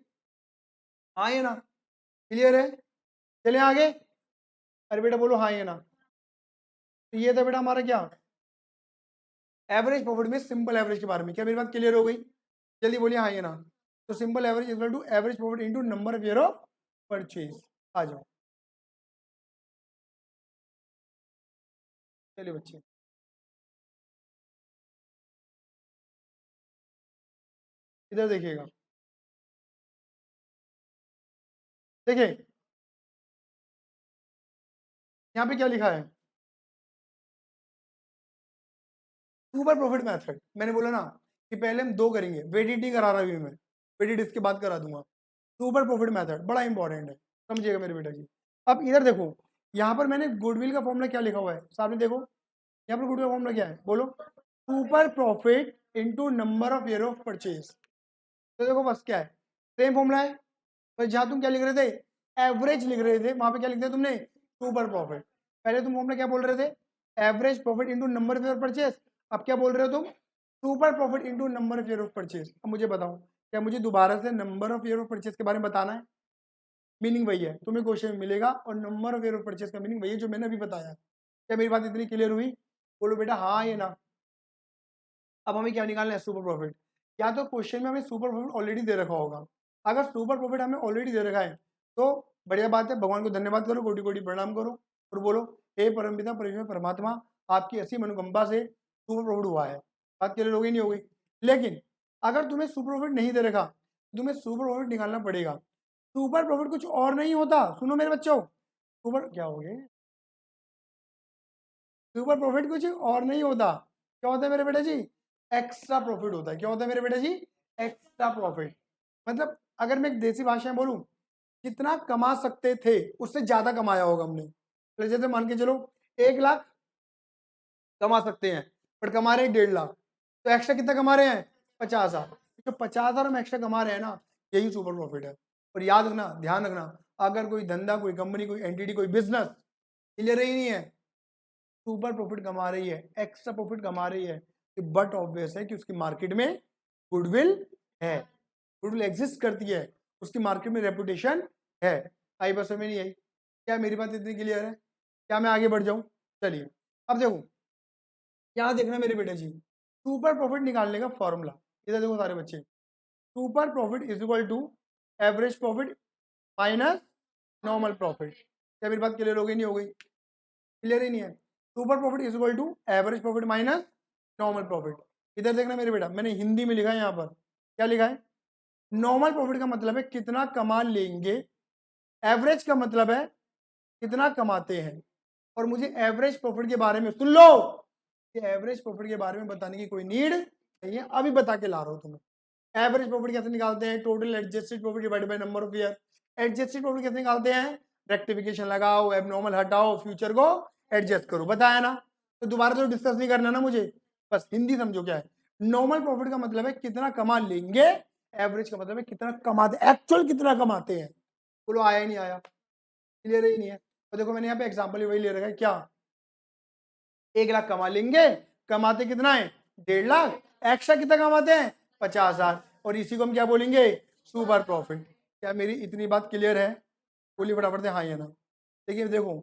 हाँ या ना? क्लियर है? चले आगे। अरे बेटा बोलो हाँ या ना। तो ये था बेटा हमारा क्या, एवरेज प्रॉफिट में सिंपल एवरेज के बारे में। क्या मेरी बात क्लियर हो गई? जल्दी बोलिए हाँ या ना। तो simple average equal to average profit into number of year of purchase. आ जाओ चलिए बच्चे, इधर देखिएगा। देखिए यहाँ पे क्या लिखा है, सुपर प्रॉफिट मेथड। मैंने बोला ना कि पहले हम दो करेंगे, वेडिटी करा रहा हूँ मैं, वेडिट इसके बाद करा दूंगा। सुपर प्रॉफिट मेथड बड़ा इंपॉर्टेंट है, समझिएगा मेरे बेटा जी। अब इधर देखो, यहाँ पर मैंने गुडविल का फॉर्मूला क्या लिखा हुआ है सामने देखो, यहाँ पर गुडविल का फॉर्मूला क्या है बोलो, super profit into number of year of purchase. तो देखो बस क्या है, सेम फॉर्मूला है। तो जहाँ तुम क्या लिख रहे थे, एवरेज लिख रहे थे, वहां पे क्या लिख दिया तुमने, सुपर प्रॉफिट। पहले तुम फॉर्मूला क्या बोल रहे थे, average profit into number of year purchase. अब क्या बोल रहे हो तुम, super profit into number of year of purchase. अब मुझे बताओ, क्या मुझे दोबारा से number of year of purchase के बारे में बताना है? मीनिंग वही है, तुम्हें क्वेश्चन में मिलेगा, और number of year of purchase का मीनिंग वही है जो मैंने अभी बताया। क्या मेरी बात इतनी क्लियर हुई? बोलो बेटा हाँ या ना। अब हमें क्या निकालना है, सुपर प्रॉफिट। या तो क्वेश्चन में हमें सुपर प्रॉफिट ऑलरेडी दे रखा होगा, अगर सुपर प्रॉफिट हमें ऑलरेडी दे रखा है तो बढ़िया बात है, भगवान को धन्यवाद करो, कोटि कोटि प्रणाम करो और बोलो हे परमपिता परमेश्वर परमात्मा, आपकी ऐसी मनोकंपा से सुपर प्रॉफिट हुआ है। बात क्लियर हो गई नहीं हो गई? लेकिन अगर तुम्हें सुपर प्रॉफिट नहीं दे रखा, तुम्हें सुपर प्रॉफिट निकालना पड़ेगा। सुपर प्रॉफिट कुछ और नहीं होता, सुनो मेरे बच्चों, सुपर क्या हो गया, सुपर प्रॉफिट कुछ और नहीं होता। क्या होता है मेरे बेटा जी, एक्स्ट्रा प्रॉफिट होता है। क्या होता है मेरे बेटा जी, एक्स्ट्रा प्रॉफिट। मतलब अगर मैं एक देसी भाषा में बोलूं, जितना कमा सकते थे उससे ज्यादा कमाया होगा हमने। तो जैसे मान के चलो 1 लाख कमा सकते हैं, पर कमा रहे हैं 1.5 लाख, तो एक्स्ट्रा कितना कमा रहे हैं, 50,000। जो 50,000 हम एक्स्ट्रा कमा रहे हैं ना, यही सुपर प्रॉफिट है। और याद रखना, ध्यान रखना, अगर कोई धंधा, कोई कंपनी, कोई एंटिटी, कोई बिजनेस क्लियर ही नहीं है, सुपर प्रॉफिट कमा रही है, एक्स्ट्रा प्रॉफिट कमा रही है, बट ऑब्वियस है कि उसकी मार्केट में गुडविल है, गुडविल एग्जिस्ट करती है, उसकी मार्केट में रेपुटेशन है। आई बस में नहीं आई? क्या मेरी बात इतनी क्लियर है? क्या मैं आगे बढ़ जाऊं? चलिए अब देखो, यहाँ देखना मेरे बेटे जी, सुपर प्रॉफिट निकालने का फॉर्मूला, इधर देखो सारे बच्चे, super profit is equal to average profit minus normal profit. क्या मेरी बात क्लियर हो गई नहीं हो गई? क्लियर ही नहीं है? Super profit is equal to average profit minus normal profit. इधर देखना मेरे बेटा, मैंने हिंदी में लिखा है, यहाँ पर क्या लिखा है, नॉर्मल प्रॉफिट का मतलब है कितना कमा लेंगे, एवरेज का मतलब है कितना कमाते हैं। और मुझे एवरेज प्रॉफिट के बारे में सुन लो, कि एवरेज प्रॉफिट के बारे में बताने की कोई नीड नहीं है, अभी बता के ला रहा हूं तुम्हें। एवरेज प्रॉफिट कैसे निकालते हैं, total adjusted profit divided by number of year. Adjusted profit कैसे निकालते हैं, रेक्टिफिकेशन लगाओ, एबनॉर्मल हटाओ, फ्यूचर को एडजस्ट करो, बताया ना। तो दोबारा तो डिस्कस नहीं करना ना मुझे, बस हिंदी समझो क्या है। नॉर्मल प्रॉफिट का मतलब है कितना कमा लेंगे, एवरेज का मतलब है कितना कमाते, एक्चुअल कितना कमाते हैं। बोलो आया ही नहीं आया? क्लियर ही नहीं है? तो देखो मैंने यहाँ पे एग्जाम्पल वही ले रखा है, क्या 1 लाख कमा लेंगे, कमाते कितना है 1.5 लाख, एक्स्ट्रा कितना कमाते हैं 50,000, और इसी को हम क्या बोलेंगे, सुपर प्रॉफिट। क्या मेरी इतनी बात क्लियर है? बोलिए फटाफट से हाँ या ना। देखिए देखो,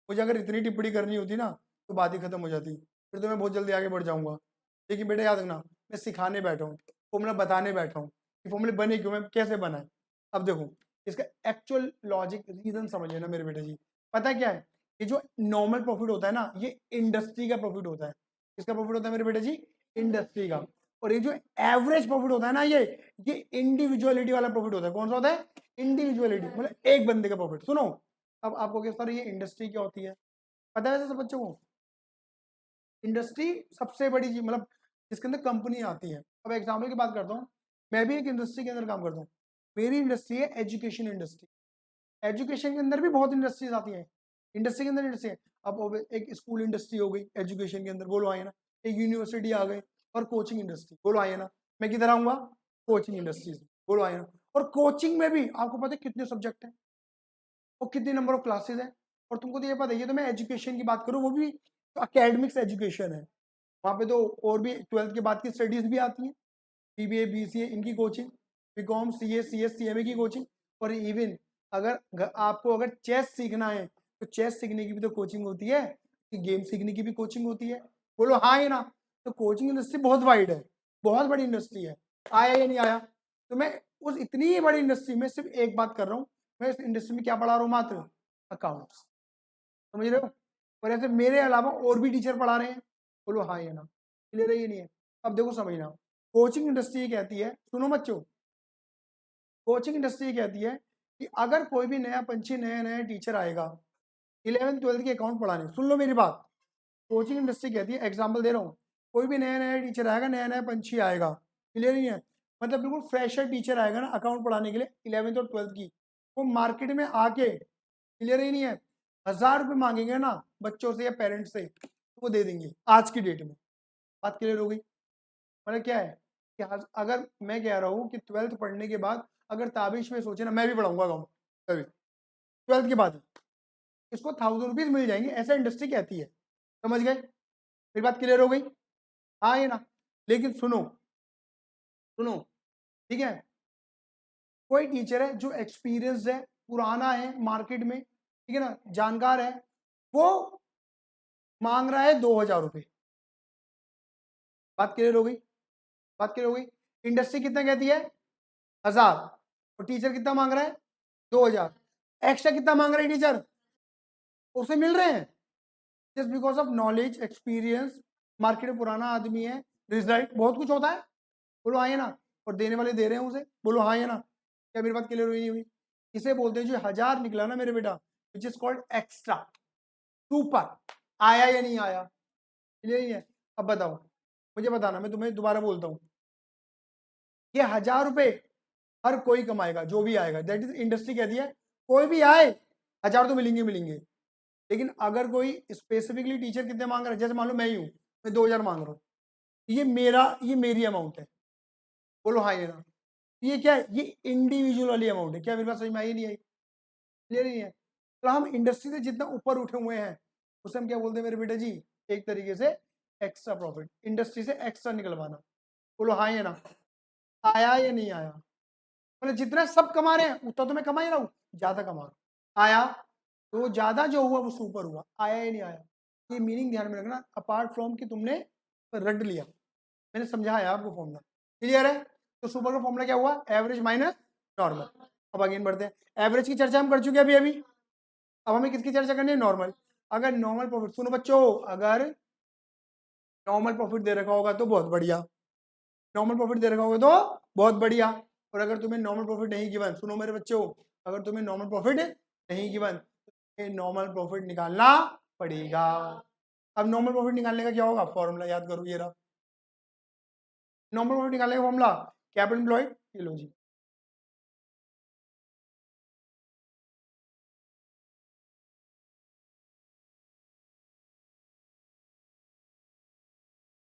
मुझे अगर इतनी टिप्पणी करनी होती ना तो बात ही खत्म हो जाती, फिर तो मैं बहुत जल्दी आगे बढ़ जाऊंगा। लेकिन बेटा याद रखना, मैं सिखाने बैठा हूँ, फॉर्मूला बताने बैठा हूँ कि फॉर्मूले बने क्यों, मैं कैसे बनाए। अब देखो इसका एक्चुअल लॉजिक रीजन समझ लेना मेरे बेटे जी। पता है क्या है, ये जो नॉर्मल प्रॉफिट होता है ना, ये इंडस्ट्री का प्रॉफिट होता है। किसका प्रॉफिट होता है मेरे बेटे जी, इंडस्ट्री का। और ये जो एवरेज प्रॉफिट होता है ना, ये इंडिविजुअलिटी वाला प्रॉफिट होता है। कौन सा होता है? इंडिविजुअलिटी, मतलब एक बंदे का प्रॉफिट। सुनो, अब आपको क्या सर ये इंडस्ट्री क्या होती है पता है वैसे सब बच्चों को? इंडस्ट्री सबसे बड़ी चीज, मतलब जिसके अंदर कंपनी आती है। अब एग्जाम्पल की बात करता हूँ, मैं भी एक इंडस्ट्री के अंदर काम करता हूँ। मेरी इंडस्ट्री है एजुकेशन इंडस्ट्री। एजुकेशन के अंदर भी बहुत इंडस्ट्रीज आती हैं। इंडस्ट्री के अंदर इंडस्ट्री है। अब एक स्कूल इंडस्ट्री हो गई एजुकेशन के अंदर, बोलो आए ना। एक यूनिवर्सिटी आ गई, और कोचिंग इंडस्ट्री, बोलो आए ना। मैं किधर आऊंगा? कोचिंग इंडस्ट्रीज, बोलो आए ना। और कोचिंग में भी आपको पता है कितने सब्जेक्ट हैं और कितने नंबर ऑफ क्लासेज हैं। और तुमको तो ये पता है, ये तो मैं एजुकेशन की बात करूँ, वो भी अकेडमिक्स एजुकेशन है। वहाँ पे तो और भी 12th के बाद की स्टडीज भी आती हैं, बीबीए बीसीए इनकी coaching, BCom CA CS CMA की कोचिंग। और इवन अगर आपको अगर चेस सीखना है तो चेस सीखने की भी तो कोचिंग होती है, कि गेम सीखने की भी कोचिंग होती है। बोलो हाँ या ना। तो कोचिंग इंडस्ट्री बहुत वाइड है, बहुत बड़ी इंडस्ट्री है। आया या नहीं आया? तो मैं उस इतनी बड़ी इंडस्ट्री में सिर्फ एक बात कर रहा हूँ, मैं इस इंडस्ट्री में क्या पढ़ा रहा हूँ? मात्र अकाउंट्स। समझ रहे हो? और ऐसे मेरे अलावा और भी टीचर पढ़ा रहे हैं। बोलो हाँ या ना। क्लियर है ये नहीं है? अब देखो समझना, कोचिंग इंडस्ट्री कहती है, सुनो बच्चों, कोचिंग इंडस्ट्री कहती है कि अगर कोई भी नया पंछी, नया नया टीचर आएगा 11th 12th के अकाउंट पढ़ाने, सुन लो मेरी बात। कोचिंग इंडस्ट्री कहती है, एग्जाम्पल दे रहा हूँ, कोई भी नया नया टीचर आएगा, नया नया पंछी आएगा, क्लियर नहीं है? मतलब बिल्कुल फ्रेशर टीचर आएगा ना अकाउंट पढ़ाने के लिए 11th और 12th की, वो मार्केट में आके, क्लियर ही नहीं है, 1000 रुपये मांगेंगे ना बच्चों से या पेरेंट्स से, तो वो दे देंगे आज की डेट में। बात क्लियर हो गई? मतलब क्या है कि अगर मैं कह रहा हूँ कि 12th पढ़ने के बाद अगर ताबिश में सोचे ना मैं भी पढ़ाऊंगा अकाउंट, तभी 12th के बाद इसको 1000 रुपीज मिल जाएंगे, ऐसा इंडस्ट्री कहती है। समझ गए? मेरी बात क्लियर हो गई? हाँ ये ना। लेकिन सुनो, सुनो, ठीक है, कोई टीचर है जो एक्सपीरियंस्ड है, पुराना है मार्केट में, ठीक है ना, जानकार है, वो मांग रहा है 2000 रुपये। बात क्लियर हो गई? बात क्लियर हो गई? इंडस्ट्री कितना कहती है? 1000। और टीचर कितना मांग रहा है? 2000। एक्स्ट्रा कितना मांग रहा है टीचर? उसे मिल रहे हैं just because of knowledge, experience, market में पुराना आदमी है, रिजल्ट, बहुत कुछ होता है। बोलो हाँ या ना। और देने वाले दे रहे हैं उसे, बोलो हाँ या ना। क्या मेरी बात क्लियर हुई नहीं हुई? इसे बोलते हैं जो 1000 निकला ना मेरे बेटा, which is called extra, super. आया या नहीं आया? क्लियर ही है? अब बताओ, मुझे बताना, मैं तुम्हें दोबारा बोलता हूँ, ये 1000 रुपये हर कोई कमाएगा जो भी आएगा, दैट इज इंडस्ट्री कहती है कोई भी आए 1000 तो मिलेंगे मिलेंगे। लेकिन अगर कोई स्पेसिफिकली टीचर कितने मांग रहा है, जैसे मान लो मैं ही हूँ, मैं 2000 मांग रहा हूँ, ये मेरी अमाउंट है, बोलो हाँ ये ना। ये क्या है? ये इंडिविजुअल वाली अमाउंट है। क्या मेरी बात समझ में आई नहीं आई? क्लियर नहीं है? तो हम इंडस्ट्री से जितना ऊपर उठे हुए हैं उसे हम क्या बोलते हैं मेरे बेटे जी? एक तरीके से एक्स्ट्रा प्रॉफिट, इंडस्ट्री से एक्स्ट्रा निकलवाना। बोलो हाँ या ना। आया या नहीं आया? मतलब जितना सब कमा रहे हैं उतना तो मैं कमा ही रहा हूँ, ज्यादा कमा रहा हूँ। आया तो ज्यादा जो हुआ वो सुपर हुआ, आया या नहीं आया? ये मीनिंग ध्यान में रखना, अपार्ट फ्रॉम कि तुमने रट लिया, मैंने समझाया आपको फॉर्मूला। क्लियर है? तो सुपर का फॉर्मूला क्या हुआ? Average minus normal. अब अगेन बढ़ते हैं, एवरेज की चर्चा हम कर चुके हैं अभी अभी। अब हमें किसकी चर्चा करनी है? नॉर्मल। अगर नॉर्मल प्रॉफिट, सुनो बच्चों, अगर नॉर्मल प्रॉफिट दे रखा होगा तो बहुत बढ़िया, नॉर्मल प्रॉफिट दे रखा होगा तो बहुत बढ़िया। और अगर तुम्हें नॉर्मल प्रॉफिट नहीं गिवन, सुनो मेरे बच्चों, अगर तुम्हें नॉर्मल प्रॉफिट नहीं गिवन, नॉर्मल प्रॉफिट निकालना पड़ेगा। अब नॉर्मल प्रॉफिट निकालने का क्या होगा? फॉर्मूला याद करो, ये रहा नॉर्मल प्रॉफिट निकालने का फॉर्मूला, कैपिटल एम्प्लॉयड, ये लो जी।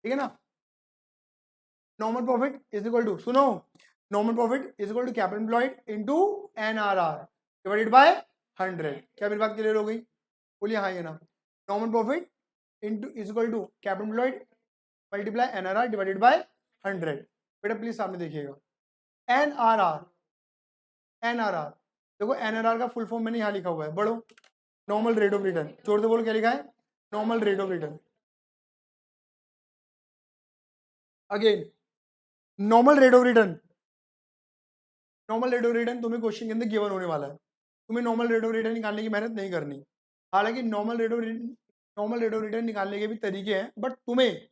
ठीक है ना? Normal profit is equal to, सुनो, normal profit is equal to capital employed into NRR divided by 100। क्या मेरी बात क्लियर हो गई? बोलिए हाँ ये ना। Normal profit into is equal to capital employed multiply NRR divided by 100। बेटा प्लीज सामने देखिएगा, एनआरआर, एनआरआर, देखो एनआरआर का फुल फॉर्म मैंने यहाँ लिखा हुआ है, बढ़ो, नॉर्मल रेट ऑफ रिटर्न। जोड़ दे, बोलो क्या लिखा है? Normal rate of return. Again, normal rate of return, normal rate of return तुम्हें क्वेश्चन के अंदर गिवन होने वाला है। तुम्हें नॉर्मल रेट ऑफ रिटर्न निकालने की मेहनत नहीं करनी। हालांकि नॉर्मल रेट ऑफ रिटर्न निकालने के भी तरीके हैं, बट तुम्हें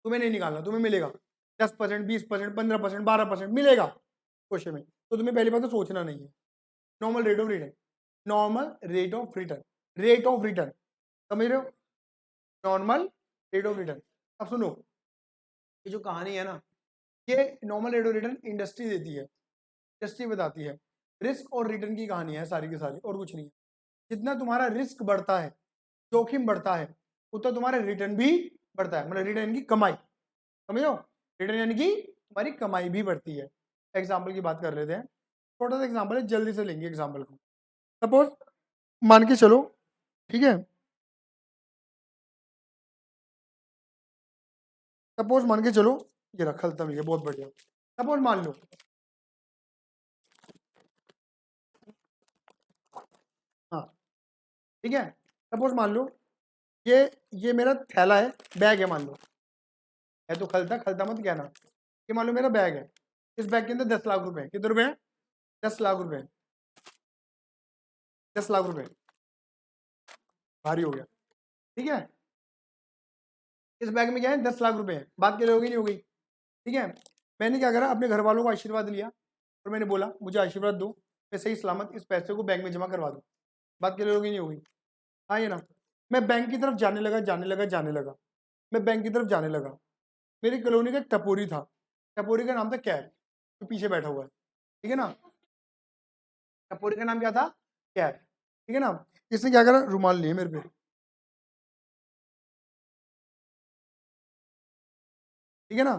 तुम्हें नहीं निकालना, तुम्हें मिलेगा 10%, 20%, 15%, 12% मिलेगा क्वेश्चन में। तो तुम्हें पहली बात तो सोचना नहीं है। Normal rate of return, normal rate of return, rate of return, समझ रहे हो? Normal rate of return. अब सुनो, ये जो कहानी है ना, ये normal rate of return industry देती है, इंडस्ट्री बताती है। रिस्क और रिटर्न की कहानी है सारी की सारी, और कुछ नहीं है। जितना तुम्हारा रिस्क बढ़ता है, जोखिम बढ़ता है, उतना तुम्हारा रिटर्न भी बढ़ता है, मतलब रिटर्न की कमाई, समझो? रिटर्न यानी कि तुम्हारी कमाई भी बढ़ती है। एग्जाम्पल की बात कर लेते हैं, छोटा सा एग्जाम्पल है, जल्दी से लेंगे एग्जाम्पल को। सपोज मान के चलो, ठीक है, सपोज मान के चलो, ये रखा था मिल गया, बहुत बढ़िया। सपोज मान लो, हाँ ठीक है, सपोज मान लो ये मेरा थैला है, बैग है मान लो, है तो खलता खलता मत कहना। ये मान लो मेरा बैग है, इस बैग के अंदर 10 लाख रुपए, कितने रुपए हैं? 10 लाख रुपए, 10 लाख रुपए, भारी हो गया, ठीक है। इस बैग में क्या है? 10 लाख रुपए है, बात क्लियर होगी नहीं हो गई? ठीक है, मैंने क्या करा, अपने घर वालों को आशीर्वाद लिया और मैंने बोला मुझे आशीर्वाद दो, मैं सही सलामत इस पैसे को बैंक में जमा करवा दूँ। बात क्लियर होगी नहीं होगी? हाँ ये ना, मैं बैंक की तरफ जाने लगा जाने लगा जाने लगा, मैं बैंक की तरफ जाने लगा। मेरी कॉलोनी का एक टपोरी था, टपोरी का नाम था कैफ, तो पीछे बैठा हुआ है, ठीक है ना। टपोरी का नाम क्या था? कैफ, ठीक है ना। इसने क्या करा, रुमाल लिए मेरे पे, ठीक है ना,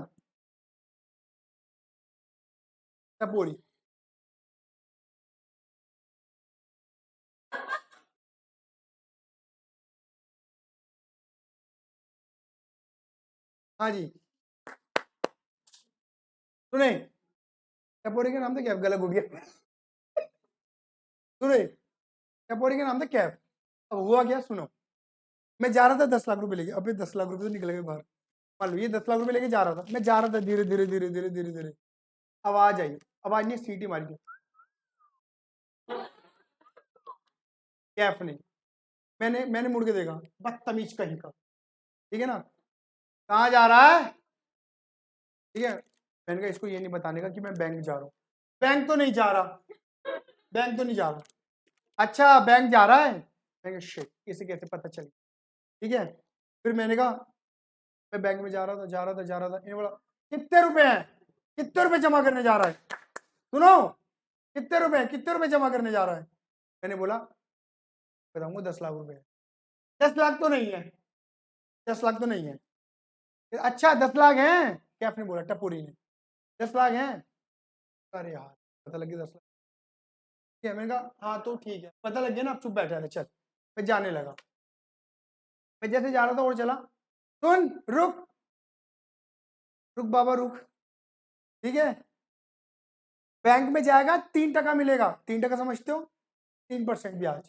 टपोरी। हाँ जी, सुने, टपोरी का नाम था कैफ, गला घुट गया। सुने, टपोरी का नाम था कैफ। अब हुआ क्या, सुनो, मैं जा रहा था 10 लाख रुपए लेके, अबे 10 लाख रुपए तो निकल गए बाहर। मान लो ये 10 लाख रुपए लेके जा रहा था, मैं जा रहा था धीरे धीरे धीरे धीरे धीरे धीरे, आवाज आई, आवाज नहीं, सीटी मारी थी कैफ ने। मैंने मैंने मुड़ के देखा, बदतमीज कहीं का, ठीक है ना। कहाँ जा रहा है? ठीक है, मैंने कहा इसको ये नहीं बताने का कि मैं बैंक जा रहा हूँ। बैंक तो नहीं जा रहा, बैंक तो नहीं जा रहा। अच्छा बैंक जा रहा है, मैंने कहा शिट, इसे कैसे पता चली? ठीक है, फिर मैंने कहा मैं बैंक में जा रहा था जा रहा था जा रहा था, इन्हें बोला कितने रुपए हैं, कितने रुपए जमा करने जा रहा है, सुनो, कितने रुपए जमा करने जा रहा है? मैंने बोला बताऊंगा 10 लाख रुपए। 10 लाख तो नहीं है, 10 लाख तो नहीं है। अच्छा 10 लाख हैं, कैफ ने बोला, टपोरी ने, 10 लाख हैं। अरे यार, पता लग गया 10 लाख, ठीक है। मैंने कहा हाँ तो ठीक है, पता लग गया ना, अब चुप बैठा रहे, चल। मैं जाने लगा, मैं जैसे जा रहा था और चला, सुन, रुक, रुक बाबा रुक, ठीक है। बैंक में जाएगा 3 टका मिलेगा, 3 टका समझते हो? 3% ब्याज,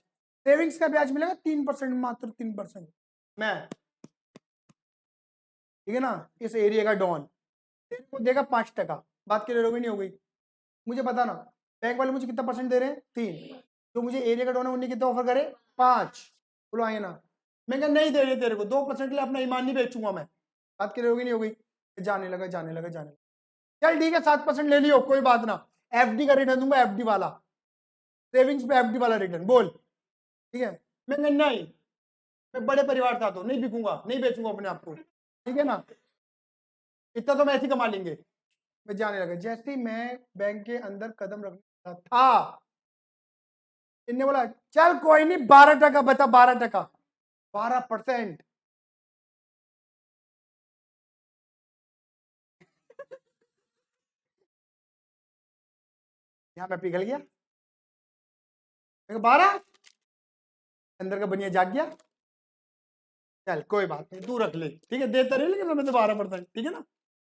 सेविंग्स का ब्याज मिलेगा 3%, मात्र 3%। मैं, ठीक है ना, इस एरिया का डॉन, तेरे को देगा 5 टका, बात के लिए भी नहीं हो गई? मुझे बता ना, बैंक वाले मुझे कितना परसेंट दे रहे हैं? 3, जो मुझे एरिया का डॉन है उन्हें कितना ऑफर करे? 5। बोलो आइए ना, मैं क्या नहीं दे रहे तेरे को, 2% के लिए अपना ईमान नहीं बेचूंगा मैं। बात क्लियर होगी नहीं हो गई? जाने लगा जाने लगा जाने लगा, चल ठीक है 7% ले लियो, कोई बात ना, एफडी का रिटर्न दूंगा, एफडी वाला, सेविंग्स पे एफडी वाला रिटर्न बोल, ठीक है। मैं नहीं, मैं बड़े परिवार से आता हूँ, नहीं बिकूंगा, नहीं बेचूंगा अपने आप को, ठीक है ना, इतना तो मैं ऐसे ही कमा लेंगे। मैं जाने लगा, जैसे ही मैं बैंक के अंदर कदम रखना था, इन्होंने बोला चल कोई नहीं, 12 टका बता, 12 टका, 12%। यहाँ पे पिघल गया, 12, अंदर का बनिया जाग गया, चल कोई बात नहीं, तू रख ले, ठीक है, देता रहे, लेकिन मैं तो 12%, ठीक है ना।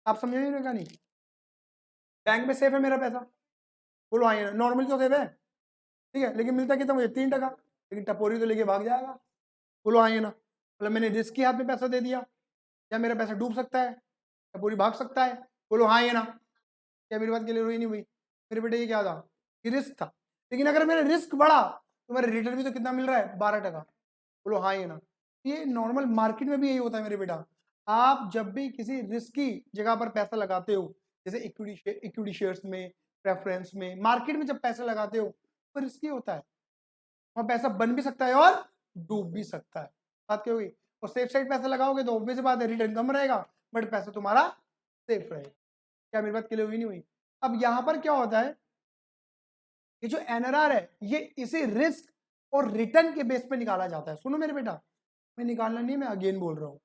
आप समझे नहीं? बैंक में सेफ है मेरा पैसा, बोलो हाँ, नॉर्मल तो सेफ है, ठीक है, लेकिन मिलता कितना मुझे? 3 टका, लेकिन टपोरी तो लेके भाग जाएगा। बोलो हाँ ना, मतलब मैंने रिस्क के हाथ में पैसा दे दिया, क्या मेरा पैसा डूब सकता है, टपोरी भाग सकता है? बोलो हाँ ना, क्या मेरी बात क्लियर हुई नहीं हुई? मेरे बेटे ये क्या था, ये रिस्क था, लेकिन अगर मेरा रिस्क बढ़ा तो मेरा रिटर्न भी तो कितना मिल रहा है? 12 टका। बोलो हाँ ये ना, ये नॉर्मल मार्केट में भी यही होता है मेरे बेटा। आप जब भी किसी रिस्की जगह पर पैसा लगाते हो, जैसे इक्विटी शेयर्स में, प्रेफरेंस में, मार्केट में जब पैसा लगाते हो तो रिस्की होता है, वहां पैसा बन भी सकता है और डूब भी सकता है। बात क्या होगी? और सेफ साइड पैसा लगाओगे तो ऑब्वियस बात है रिटर्न कम रहेगा, बट पैसा तुम्हारा सेफ रहेगा। क्या मेरी बात क्लियर हुई नहीं हुई? अब यहां पर क्या होता है, ये जो एनआरआर है ये इसी रिस्क और रिटर्न के बेस पे निकाला जाता है। सुनो मेरे बेटा, मैं निकालना नहीं, मैं अगेन बोल रहा हूँ,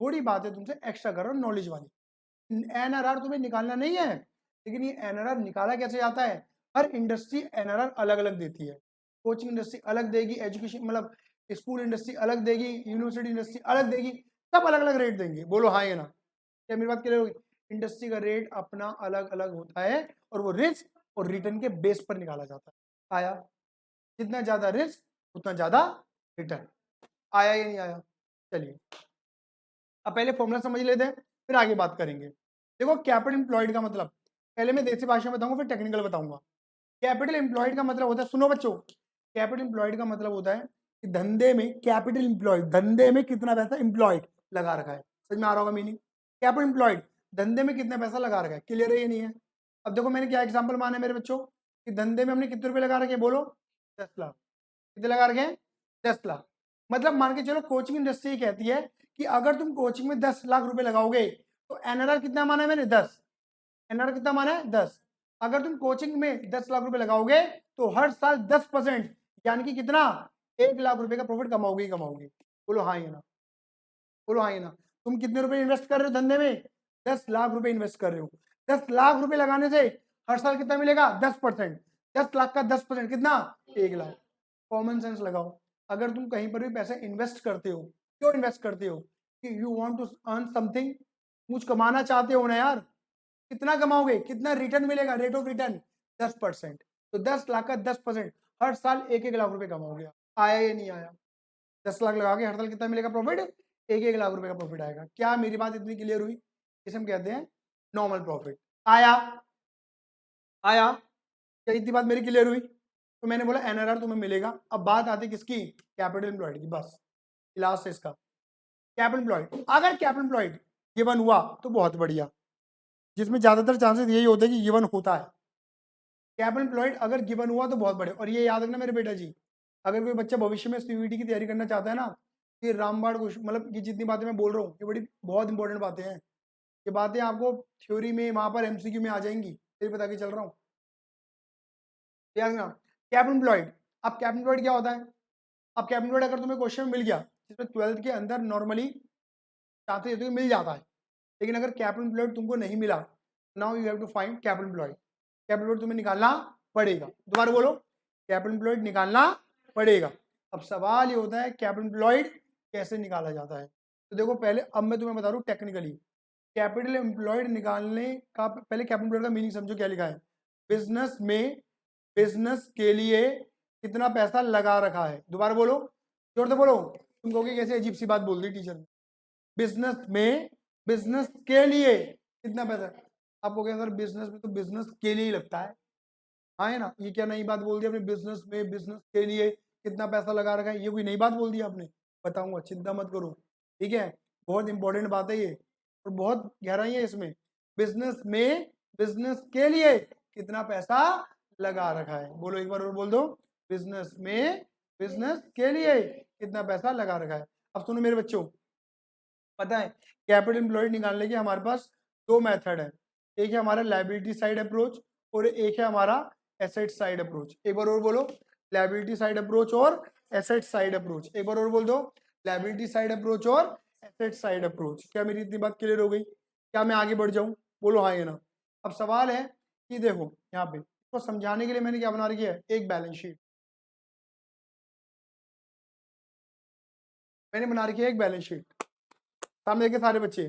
थोड़ी बात है तुमसे एक्स्ट्रा कर रहा हूँ नॉलेज वाली। एनआरआर तुम्हें निकालना नहीं है, लेकिन ये एनआरआर निकाला कैसे जाता है, हर इंडस्ट्री एनआरआर अलग अलग देती है। कोचिंग इंडस्ट्री अलग देगी, एजुकेशन मतलब स्कूल इंडस्ट्री अलग देगी, यूनिवर्सिटी इंडस्ट्री अलग देगी, सब अलग अलग रेट देंगे। बोलो हाँ या ना? क्या मेरी बात क्लियर होगी? इंडस्ट्री का रेट अपना अलग अलग होता है और वो रिस्क और रिटर्न के बेस पर निकाला जाता है। आया? जितना ज्यादा रिस्क उतना ज्यादा रिटर्न। आया या नहीं आया? चलिए अब पहले फॉर्मूला समझ लेते हैं, फिर आगे बात करेंगे। देखो कैपिटल एम्प्लॉयड का मतलब, पहले मैं देसी भाषा में बताऊंगा फिर टेक्निकल बताऊंगा। कैपिटल एम्प्लॉयड का मतलब होता है, सुनो बच्चों, कैपिटल एम्प्लॉयड का मतलब होता है कि धंधे में कैपिटल एम्प्लॉयड, धंधे में कितना पैसा एम्प्लॉयड लगा रखा है। समझ में आ रहा होगा मीनिंग? कैपिटल एम्प्लॉयड धंधे में कितना पैसा लगा रखा है, क्लियर है ये नहीं है? अब देखो मैंने क्या एग्जाम्पल माना है मेरे बच्चों, कि धंधे में हमने कितने रुपए लगा रखे हैं, बोलो 10 लाख। कितने लगा रखे हैं? 10 लाख। मतलब मान के चलो कोचिंग इंडस्ट्री कहती है कि अगर तुम कोचिंग में 10 लाख रुपए लगाओगे तो एनआरआर कितना माना है मैंने? 10। एनआरआर कितना माना है? 10। अगर तुम कोचिंग में 10 लाख रुपए लगाओगे तो हर साल 10% यानी कि कितना, 1 लाख रुपए का प्रॉफिट कमाओगे ही कमाओगे। बोलो हाँ या ना? बोलो हाँ या ना? तुम कितने रुपए इन्वेस्ट कर रहे हो धंधे में? 10 लाख रुपए इन्वेस्ट कर रहे हो। 10 लाख रुपए लगाने से हर साल कितना मिलेगा? 10%। 10 लाख का 10% कितना? 1 लाख। कॉमन सेंस लगाओ। अगर तुम कहीं पर भी पैसा इन्वेस्ट करते हो, क्यों इन्वेस्ट करते हो? कि you want to earn something, कुछ कमाना चाहते हो ना यार। कितना कमाओगे? कितना रिटर्न मिलेगा? Rate of return 10%। तो 10 लाख का 10% हर साल 1-1 लाख रुपए कमाओगे। आया या नहीं आया? 10 लाख लगा के हर साल कितना मिलेगा प्रॉफिट? 1-1 लाख रुपए का प्रॉफिट आएगा। क्या मेरी बात इतनी क्लियर हुई? इसे हम कहते हैं नॉर्मल प्रॉफिट। आया? आया? क्या इतनी बात मेरी क्लियर हुई? तो मैंने बोला एनआरआर तुम्हें मिलेगा। अब बात आती है किसकी? कैपिटल एम्प्लॉयड की। बस लास्ट है इसका कैपिटल एम्प्लॉयड। अगर कैपिटल एम्प्लॉयड गिवन हुआ तो बहुत बढ़िया, जिसमें ज्यादातर चांसेस यही होते हैं कि गिवन होता है। कैपिटल एम्प्लॉयड अगर गिवन हुआ तो बहुत बढ़िया। और ये याद रखना मेरे बेटा जी, अगर कोई बच्चा भविष्य में सीयूईटी की तैयारी करना चाहता है ना, ये रामबाण क्वेश्चन, मतलब ये जितनी बातें मैं बोल रहा हूँ ये बड़ी बहुत इंपॉर्टेंट बातें हैं। ये बातें आपको थ्योरी में वहां पर एमसीक्यू में आ जाएंगी, फिर बता के चल रहा हूँ। याद रखना कैपिटल एम्प्लॉयड। अब कैपिटल एम्प्लॉयड क्या होता है? अब कैपिटल एम्प्लॉयड अगर तुम्हें क्वेश्चन मिल गया जिसमें 12th के अंदर नॉर्मली चाहते तो मिल जाता है, लेकिन अगर कैपिटल एम्प्लॉयड तुमको नहीं मिला, now you have to find capital employed. Capital employed तुम्हें निकालना पड़ेगा। दोबारा बोलो, कैपिटल एम्प्लॉयड निकालना पड़ेगा। अब सवाल ये होता है कैपिटल एम्प्लॉयड कैसे निकाला जाता है? तो देखो पहले, अब मैं तुम्हें बता रहा हूँ टेक्निकली, कैपिटल एम्प्लॉयड निकालने का पहले कैपिटल एम्प्लॉयड का मीनिंग समझो क्या लिखा है। बिजनेस में, बिजनेस के लिए कितना पैसा लगा रखा है। दोबारा बोलो, जोर से बोलो। तुम कहोगे कैसे अजीब सी बात बोल दी टीचर ने। बिजनेस में, बिजनेस के लिए कितना पैसा। आपको क्या सर बिजनेस में तो बिजनेस के लिए ही लगता है, हाँ है ना? ये क्या नई बात बोल दी आपने? बिजनेस में बिजनेस के लिए कितना पैसा लगा रखा है, ये कोई नई बात बोल दी आपने? बताऊंगा, चिंता मत करो, ठीक है? बहुत इंपॉर्टेंट बात है ये और बहुत गहराई है इसमें। बिजनेस में, बिजनेस के लिए कितना पैसा लगा रखा है। बोलो एक बार और बोल दो, बिजनेस में, बिजनेस के लिए कितना पैसा लगा रखा है। अब सुनो मेरे बच्चों, पता है कैपिटल एम्प्लॉयड निकालने के हमारे पास दो मेथड है। एक है हमारा लायबिलिटी साइड अप्रोच और एक है हमारा एसेट साइड अप्रोच। एक बार और बोलो, लायबिलिटी साइड अप्रोच और एसेट साइड अप्रोच। एक बार और बोल दो, लायबिलिटी साइड अप्रोच और एसेट साइड अप्रोच। क्या मेरी इतनी बात क्लियर हो गई? क्या मैं आगे बढ़ जाऊं? बोलो हाँ या ना? अब सवाल है कि देखो यहाँ पे तो समझाने के लिए मैंने क्या बना रखी है, एक बैलेंस शीट मैंने बना रखी है, एक बैलेंस शीट सामने देखे सारे बच्चे।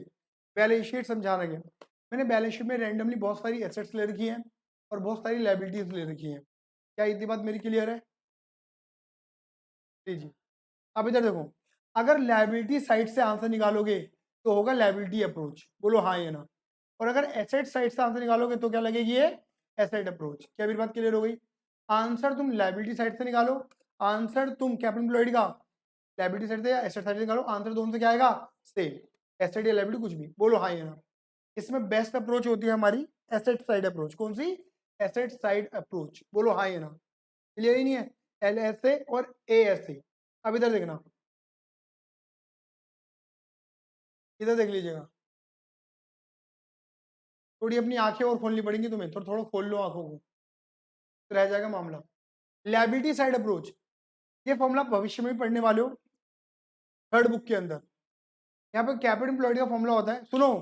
बैलेंस शीट समझाना गया मैंने, बैलेंस शीट में रैंडमली बहुत सारी एसेट्स ले रखी हैं और बहुत सारी लायबिलिटीज ले रखी हैं। क्या इतनी बात मेरी क्लियर है? जी जी। अब इधर देखो, अगर लायबिलिटी साइड से आंसर निकालोगे तो होगा लायबिलिटी अप्रोच। बोलो हाँ या ना? और अगर एसेट साइड से आंसर निकालोगे तो क्या लगेगी? ये एसेट अप्रोच। क्या मेरी बात क्लियर हो गई? आंसर तुम लायबिलिटी साइड से निकालो, आंसर तुम कैपिटल एम्प्लॉयड का लायबिलिटी साइड से या एसेट साइड से निकालो, आंसर दोनों से क्या आएगा? सेम। एसेट या लायबिलिटी कुछ भी, बोलो हाँ या ना। इसमें बेस्ट अप्रोच होती है हमारी एसेट साइड अप्रोच। कौन सी? Asset side approach. बोलो हाँ या ना। क्लियर ही नहीं है? LSA और ASA। अब इधर देखना, इधर देख लीजिएगा, थोड़ी अपनी आंखें और खोलनी पड़ेंगी तुम्हें, थोड़ा थोड़ा खोल लो आंखों को, तो रह जाएगा मामला। लायबिलिटी साइड अप्रोच, ये फॉर्मूला भविष्य में भी पढ़ने वाले हो थर्ड बुक के अंदर। यहाँ पे कैपिटल एम्प्लॉयड का फॉर्मूला होता है, सुनो,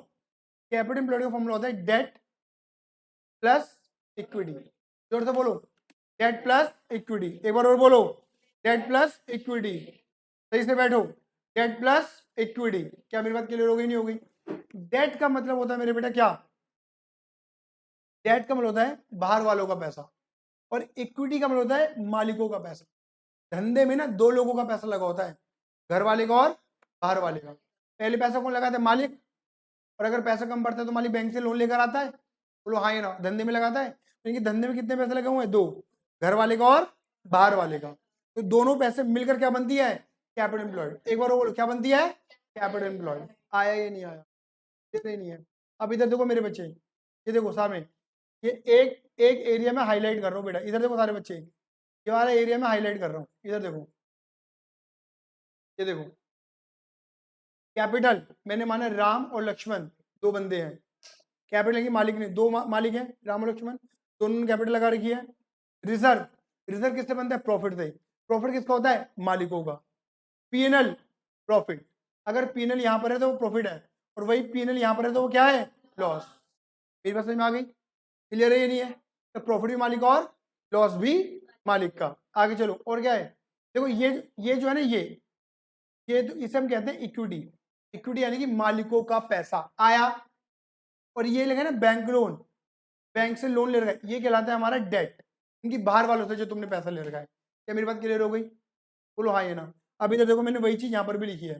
कैपिटल एम्प्लॉयड का फॉर्मूला होता है डेट प्लस इक्विटी। जोर से बोलो, डेट प्लस इक्विटी। एक बार और बोलो, डेट प्लस इक्विटी। सही से बैठो, डेट प्लस इक्विटी। क्या मेरी बात क्लियर हो गई नहीं हो गई? डेट का मतलब होता है मेरे बेटा क्या? डेट का मतलब होता है बाहर वालों का पैसा, और इक्विटी का मतलब होता है मालिकों का पैसा। धंधे में ना दो लोगों का पैसा लगा होता है, घर वाले का और बाहर वाले का। पहले पैसा कौन लगाता है? मालिक। और अगर पैसा कम पड़ता है तो मालिक बैंक से लोन लेकर आता है। बोलो हाँ या ना। धंधे में लगाता है, क्योंकि धंधे में कितने पैसे लगे हुए हैं? दो, घर वाले का और बाहर वाले का। तो दोनों पैसे मिलकर क्या बनती है? Capital employed. एक बार बोलो, क्या बनती है? Capital employed. आया या नहीं आया? कितने नहीं है? अब इधर देखो मेरे बच्चे, ये देखो सामने, ये एक एक एरिया में हाईलाइट कर रहा हूँ बेटा। इधर देखो सारे बच्चे, ये वाला एरिया में हाईलाइट कर रहा हूँ। इधर देखो, ये देखो, कैपिटल मैंने माना राम और लक्ष्मण, दो बंदे हैं। कैपिटल की मालिक ने दो मालिक हैं, राम और लक्ष्मण, दोनों ने कैपिटल लगा रखी है। रिजर्व, रिजर्व किससे बनता है? प्रॉफिट से। प्रॉफिट किसका होता है? मालिकों का। PNL, profit. अगर पीएनएल यहां पर है तो वो प्रॉफिट है, और वही पीएनएल यहां पर है तो वो क्या है? लॉस। मेरी बात समझ में आ गई? क्लियर है ये नहीं है? तो प्रॉफिट भी मालिक और लॉस भी मालिक का। आगे चलो, और क्या है? देखो ये जो है ना, ये तो इसे हम कहते हैं इक्विटी। इक्विटी यानी कि मालिकों का पैसा आया। और ये लगे ना बैंक लोन, बैंक से लोन ले रखा है, ये कहलाता है हमारा डेट। इनकी बाहर वालों से जो तुमने पैसा ले रखा है। क्या मेरी बात क्लियर हो गई? बोलो हाँ या ना। अब इधर देखो, मैंने वही चीज यहाँ पर भी लिखी है।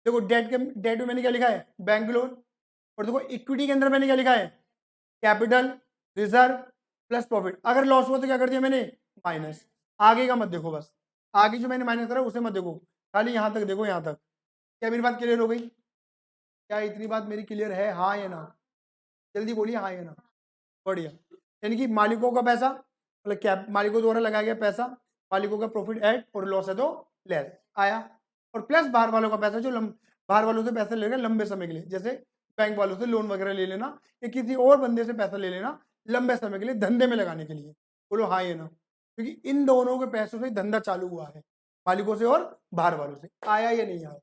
देखो डेट में मैंने क्या लिखा है? Bank loan. और देखो इक्विटी के अंदर मैंने क्या लिखा है? Capital, reserve plus profit. अगर लॉस हुआ तो क्या कर दिया मैंने? माइनस। आगे का मत देखो, बस आगे जो मैंने माइनस करा उसे मत देखो, खाली यहां तक देखो, यहां तक। क्या मेरी बात क्लियर हो गई? क्या इतनी बात मेरी क्लियर है? हाँ या ना? जल्दी बोलिए हाँ या ना। बढ़िया। यानी कि मालिकों का पैसा, मतलब क्या, मालिकों द्वारा लगाया गया पैसा, मालिकों का प्रॉफिट ऐड, और लॉस है तो लेस आया। और प्लस बाहर वालों का पैसा, जो बाहर वालों से पैसा ले लेगा लंबे समय के लिए, जैसे बैंक वालों से लोन वगैरह ले लेना, या किसी और बंदे से पैसा ले लेना लंबे समय के लिए धंधे में लगाने के लिए। बोलो हाँ या ना। क्योंकि इन दोनों के पैसों से धंधा चालू हुआ है, मालिकों से और बाहर वालों से। आया या नहीं आया?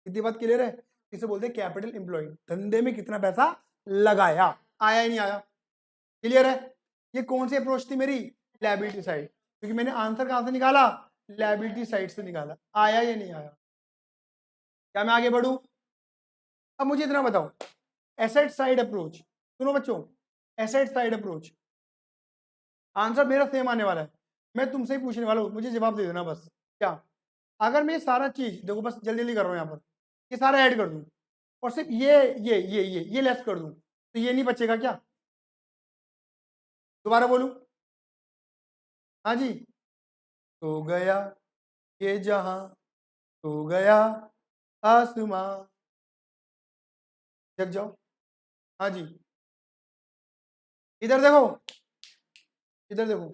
इतनी बात क्लियर है? इसे बोलते हैं कैपिटल एम्प्लॉयड। धंधे में कितना पैसा लगाया, आया ही नहीं आया? क्लियर है? ये कौन सी अप्रोच थी मेरी? Liability side. क्योंकि मैंने आंसर कहां से निकाला? लायबिलिटी साइड से निकाला। आया या नहीं आया? क्या मैं आगे बढ़ू? अब मुझे इतना बताओ, एसेट साइड अप्रोच, सुनो बच्चों, एसेट साइड अप्रोच, आंसर मेरा सेम आने वाला है। मैं तुमसे ही पूछने वाला हूं, मुझे जवाब दे देना बस। क्या? अगर मैं सारा चीज देखो, बस जल्दी जल्दी कर रहा हूं यहाँ पर, ये सारा ऐड कर दूं, और सिर्फ ये लेस कर दूं, तो ये नहीं बचेगा क्या? दोबारा बोलूं? हाँ जी। तो गया ये जहां, तो गया आसमां। जग जाओ। हाँ जी, इधर देखो, इधर देखो,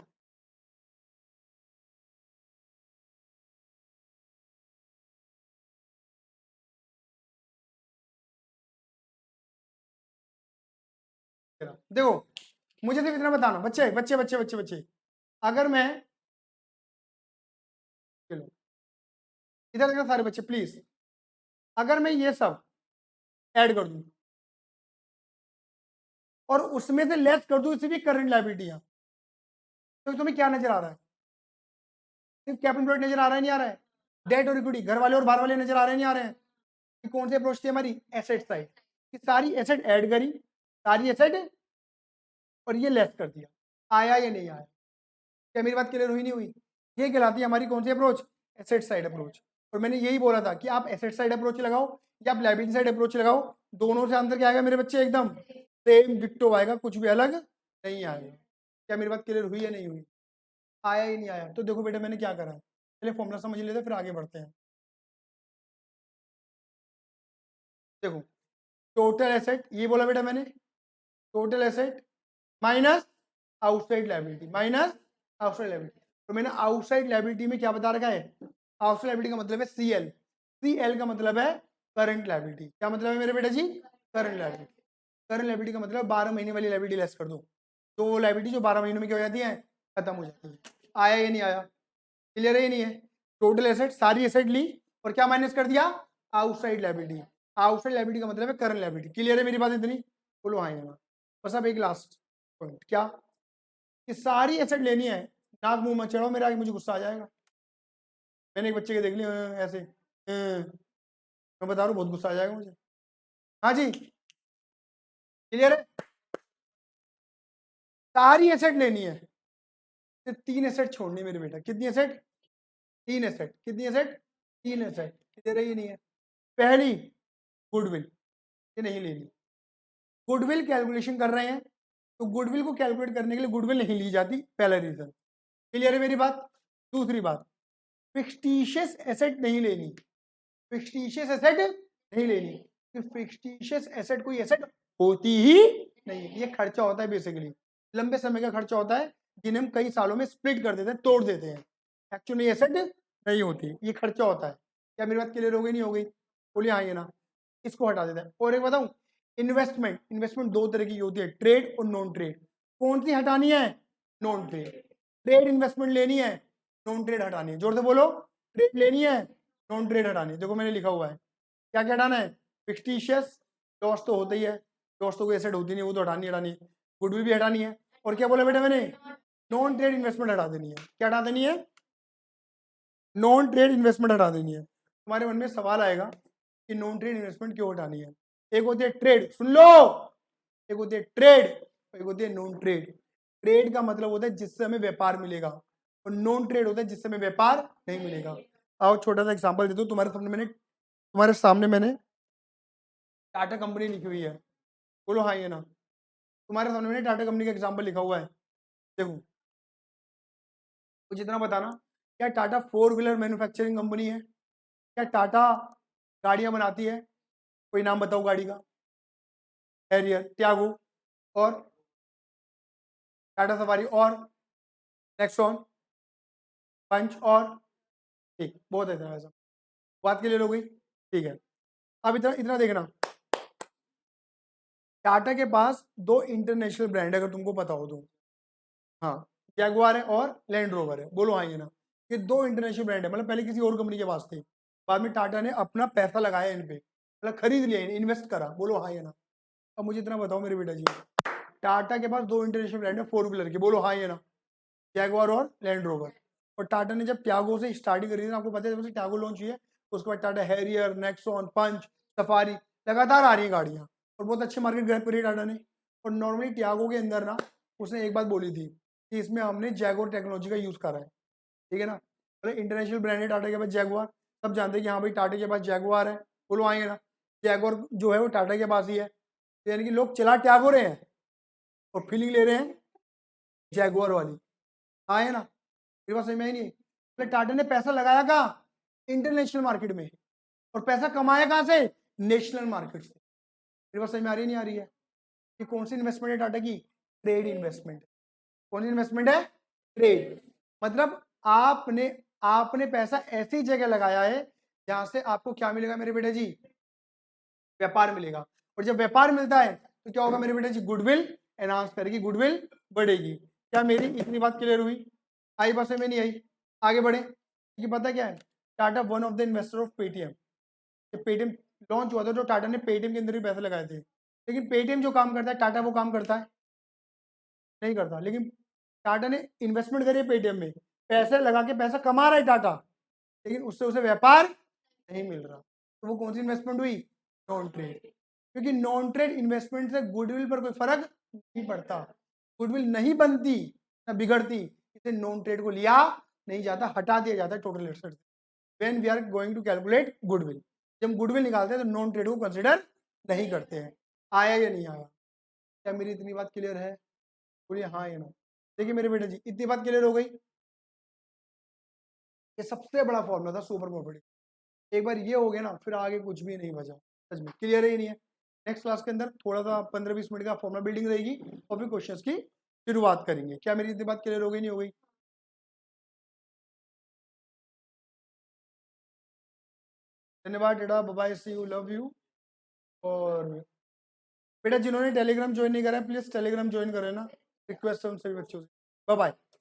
देखो, मुझे सिर्फ इतना बताना, बच्चे बच्चे बच्चे बच्चे बच्चे, अगर मैं, चलो इधर देखो सारे बच्चे प्लीज, अगर मैं ये सब ऐड कर दूं और उसमें से लेस कर दूं सिर्फ करंट लायबिलिटियां, तो तुम्हें क्या नजर आ रहा है? सिर्फ कैपिटल एम्प्लॉयड नजर आ रहा है, नहीं आ रहा है? डेट और इक्विटी, घर वाले और बाहर वाले नजर आ रहे हैं, नहीं आ रहे हैं? ये कौन सी अप्रोच थी हमारी? Asset side. कि सारी एसेट ऐड करी, सारी एसेट, और ये लेस कर दिया। आया या नहीं आया? क्या मेरी बात क्लियर हुई नहीं हुई? ये कहलाती है हमारी कौन सी अप्रोच? Asset side approach. और मैंने यही बोला था कि आप एसेट साइड अप्रोच लगाओ या आप लायबिलिटी साइड अप्रोच लगाओ, दोनों से आंसर क्या आएगा मेरे बच्चे? एकदम सेम डिट्टो आएगा, कुछ भी अलग नहीं आएगा। क्या मेरी बात क्लियर हुई या नहीं हुई? आया ही नहीं आया? तो देखो बेटा मैंने क्या करा है, पहले फॉर्मूला समझ लेते फिर आगे बढ़ते हैं। देखो टोटल एसेट ये बोला बेटा मैंने, total asset minus outside liability, minus outside liability. तो मैंने आउटसाइड लायबिलिटी में क्या बता रखा है, आउटसाइड लायबिलिटी का मतलब है सीएल, सीएल का मतलब है करंट लायबिलिटी। क्या मतलब है मेरे बेटा जी, करंट लायबिलिटी। करंट लायबिलिटी का मतलब 12 महीने वाली लायबिलिटी लेस कर दो, तो वो लायबिलिटी जो 12 महीनों में क्या हो जाती है, खत्म हो जाती है। आया या नहीं आया, क्लियर है या नहीं है। टोटल एसेट, सारी एसेट ली और क्या माइनस कर दिया, आउटसाइड लायबिलिटी। आउटसाइड लायबिलिटी का मतलब है करंट लायबिलिटी। क्लियर है मेरी बात इतनी, बोलो हाँ या ना। बस अब एक लास्ट पॉइंट, क्या कि सारी एसेट लेनी है, नाक मुंह मत चढ़ाओ मेरे आगे, मुझे गुस्सा आ जाएगा। मैंने एक बच्चे के देख लिया ऐसे, मैं बता रहा हूँ बहुत गुस्सा आ जाएगा मुझे। हाँ जी क्लियर है, सारी एसेट लेनी है, सिर्फ 3 एसेट छोड़नी मेरे बेटा। कितनी एसेट, 3 एसेट। कितनी एसेट, 3 एसेट। क्लियर है ये नहीं है। पहली गुडविल, ये नहीं लेनी। गुडविल कैलकुलेशन कर रहे हैं तो गुडविल को कैलकुलेट करने के लिए गुडविल नहीं ली जाती, पहला रीजन। क्लियर है मेरी बात। दूसरी बात, फिक्सटिशियस एसेट नहीं लेनी, फिक्सटिशियस एसेट नहीं लेनी, फिक्सटिशियस एसेट कोई एसेट होती ही नहीं है। ये खर्चा होता है बेसिकली, लंबे समय का खर्चा होता है जिन्हें हम कई सालों में स्प्लिट कर देते हैं, तोड़ देते हैं। एक्चुअली एसेट नहीं होती, ये खर्चा होता है। क्या मेरी बात क्लियर हो गई, नहीं हो गई, बोलिए हाँ ये ना। इसको हटा देता है। और एक बताऊं, इन्वेस्टमेंट, इन्वेस्टमेंट दो तरह की होती है, ट्रेड और नॉन ट्रेड। कौन सी हटानी है, नॉन ट्रेड। ट्रेड इन्वेस्टमेंट लेनी है, नॉन ट्रेड हटानी है। जोर से बोलो, ट्रेड लेनी है, नॉन ट्रेड हटानी है। देखो मैंने लिखा हुआ है क्या क्या हटाना है, फिक्सटिशियस लॉस तो होता ही है, लॉस तो कोई एसेट होती नहीं, वो तो हटानी हटानी है। गुडविल भी हटानी है, और क्या बोला बेटा मैंने, नॉन ट्रेड इन्वेस्टमेंट हटा देनी है। क्या हटा देनी है, नॉन ट्रेड इन्वेस्टमेंट हटा देनी है। तुम्हारे मन में सवाल आएगा कि नॉन ट्रेड इन्वेस्टमेंट क्यों हटानी है। एक होती है ट्रेड, सुन लो, एक होती है ट्रेड, एक होती है नॉन ट्रेड। ट्रेड का मतलब होता है जिससे हमें व्यापार मिलेगा, और नॉन ट्रेड होता है जिससे हमें व्यापार नहीं मिलेगा। आओ छोटा सा एग्जांपल दे दो, तुम्हारे सामने मैंने टाटा कंपनी लिखी हुई है, बोलो हाँ ये ना। तुम्हारे सामने मैंने टाटा कंपनी का एग्जांपल लिखा हुआ है। देखो कुछ इतना बताना, क्या टाटा 4 व्हीलर मैन्युफैक्चरिंग कंपनी है, क्या टाटा गाड़ियां बनाती है, कोई नाम बताओ गाड़ी का, हैरियर, त्यागो, और टाटा सफारी, और नेक्सॉन, पंच, और ठीक, बहुत है इतना, ऐसा बात क्लियर हो गई। ठीक है, अब इतना इतना देखना, टाटा के पास 2 इंटरनेशनल ब्रांड है अगर तुमको पता हो तो। हाँ, जैगुआर है और लैंड रोवर है, बोलो हाँ ये ना। ये 2 इंटरनेशनल ब्रांड है, मतलब पहले किसी और कंपनी के पास थे, बाद में टाटा ने अपना पैसा लगाया इन पे, मतलब खरीद लिया, इन्वेस्ट करा, बोलो हाँ ये ना। अब मुझे इतना बताओ मेरे बेटा जी, टाटा के पास 2 इंटरनेशनल ब्रांड है 4 व्हीलर के, बोलो हाँ ये ना, जैगुआर और लैंड रोवर। और टाटा ने जब त्यागो से स्टार्टिंग करी थी, आपको पता है जब से त्यागो लॉन्च हुई है, उसके बाद टाटा हैरियर, नेक्सॉन, पंच, सफारी लगातार आ रही हैं गाड़ियाँ, और बहुत अच्छे मार्केट ग्रैब करी है टाटा ने। और नॉर्मली त्यागो के अंदर ना उसने एक बात बोली थी कि इसमें हमने जैगुआर टेक्नोलॉजी का यूज़ करा है, ठीक है ना। मतलब इंटरनेशनल ब्रांड है टाटा के पास जैगुआर, सब जानते हैं कि हाँ भाई टाटा के पास जैगुआर है, बोलो आएंगे ना। जैगुआर जो है वो टाटा के पास ही है, तो यानी कि लोग चला त्यागो रहे हैं और फीलिंग ले रहे हैं जैगुआर वाली, हाँ है ना। मेरी बात समझ में आई नहीं, तो टाटा ने पैसा लगाया कहाँ, इंटरनेशनल मार्केट में, और पैसा कमाया कहाँ से, नेशनल मार्केट से। मेरी बात समझ में आ रही नहीं आ रही है, कि कौन सी इन्वेस्टमेंट है टाटा की, ट्रेड इन्वेस्टमेंट। कौन सी इन्वेस्टमेंट है, ट्रेड। मतलब आपने आपने पैसा ऐसी जगह लगाया है जहां से आपको क्या मिलेगा मेरे बेटे जी, व्यापार मिलेगा। और जब व्यापार मिलता है तो क्या होगा मेरे बेटे जी, गुडविल एनहांस करेगी, गुडविल बढ़ेगी। क्या मेरी इतनी बात क्लियर हुई, आई बात में नहीं आई, आगे बढ़े। ये पता क्या है, Tata one of the investor of Paytm. Paytm launch हुआ था तो टाटा ने पेटीएम के अंदर भी पैसे लगाए थे, लेकिन पेटीएम जो काम करता है टाटा वो काम करता है नहीं करता। लेकिन टाटा ने इन्वेस्टमेंट करी है पेटीएम में, पैसे लगा के पैसा कमा रहा है टाटा, लेकिन उससे उसे व्यापार नहीं मिल रहा। तो वो कौन सी इन्वेस्टमेंट हुई, नॉन ट्रेड। क्योंकि नॉन ट्रेड इन्वेस्टमेंट से गुडविल पर कोई फर्क नहीं पड़ता, गुडविल नहीं बनती ना बिगड़ती, इसे नॉन ट्रेड को लिया नहीं जाता, हटा दिया जाता है total asset. When we are going to calculate goodwill, जब हम गुडविल निकालते हैं तो नॉन ट्रेड को कंसिडर नहीं करते हैं। आया या नहीं आया, क्या मेरी इतनी बात क्लियर है, बोलिए हाँ या ना। देखिए मेरे बेटे जी इतनी बात क्लियर हो गई। ये सबसे बड़ा फॉर्मूला था सुपर प्रॉपर्टी, एक बार ये हो गया ना फिर आगे कुछ भी नहीं बचा, सच में क्लियर ही नहीं है। नेक्स्ट क्लास के अंदर थोड़ा सा 15-20 मिनट का फॉर्मुला बिल्डिंग रहेगी और फिर क्वेश्चंस की शुरुआत करेंगे। क्या मेरी इतनी बात क्लियर हो गई नहीं हो गई? धन्यवाद बेटा, bye, see you, love you. और बेटा जिन्होंने टेलीग्राम ज्वाइन नहीं करा है प्लीज टेलीग्राम ज्वाइन करें ना, रिक्वेस्ट है उन सभी बच्चों से। Bye bye.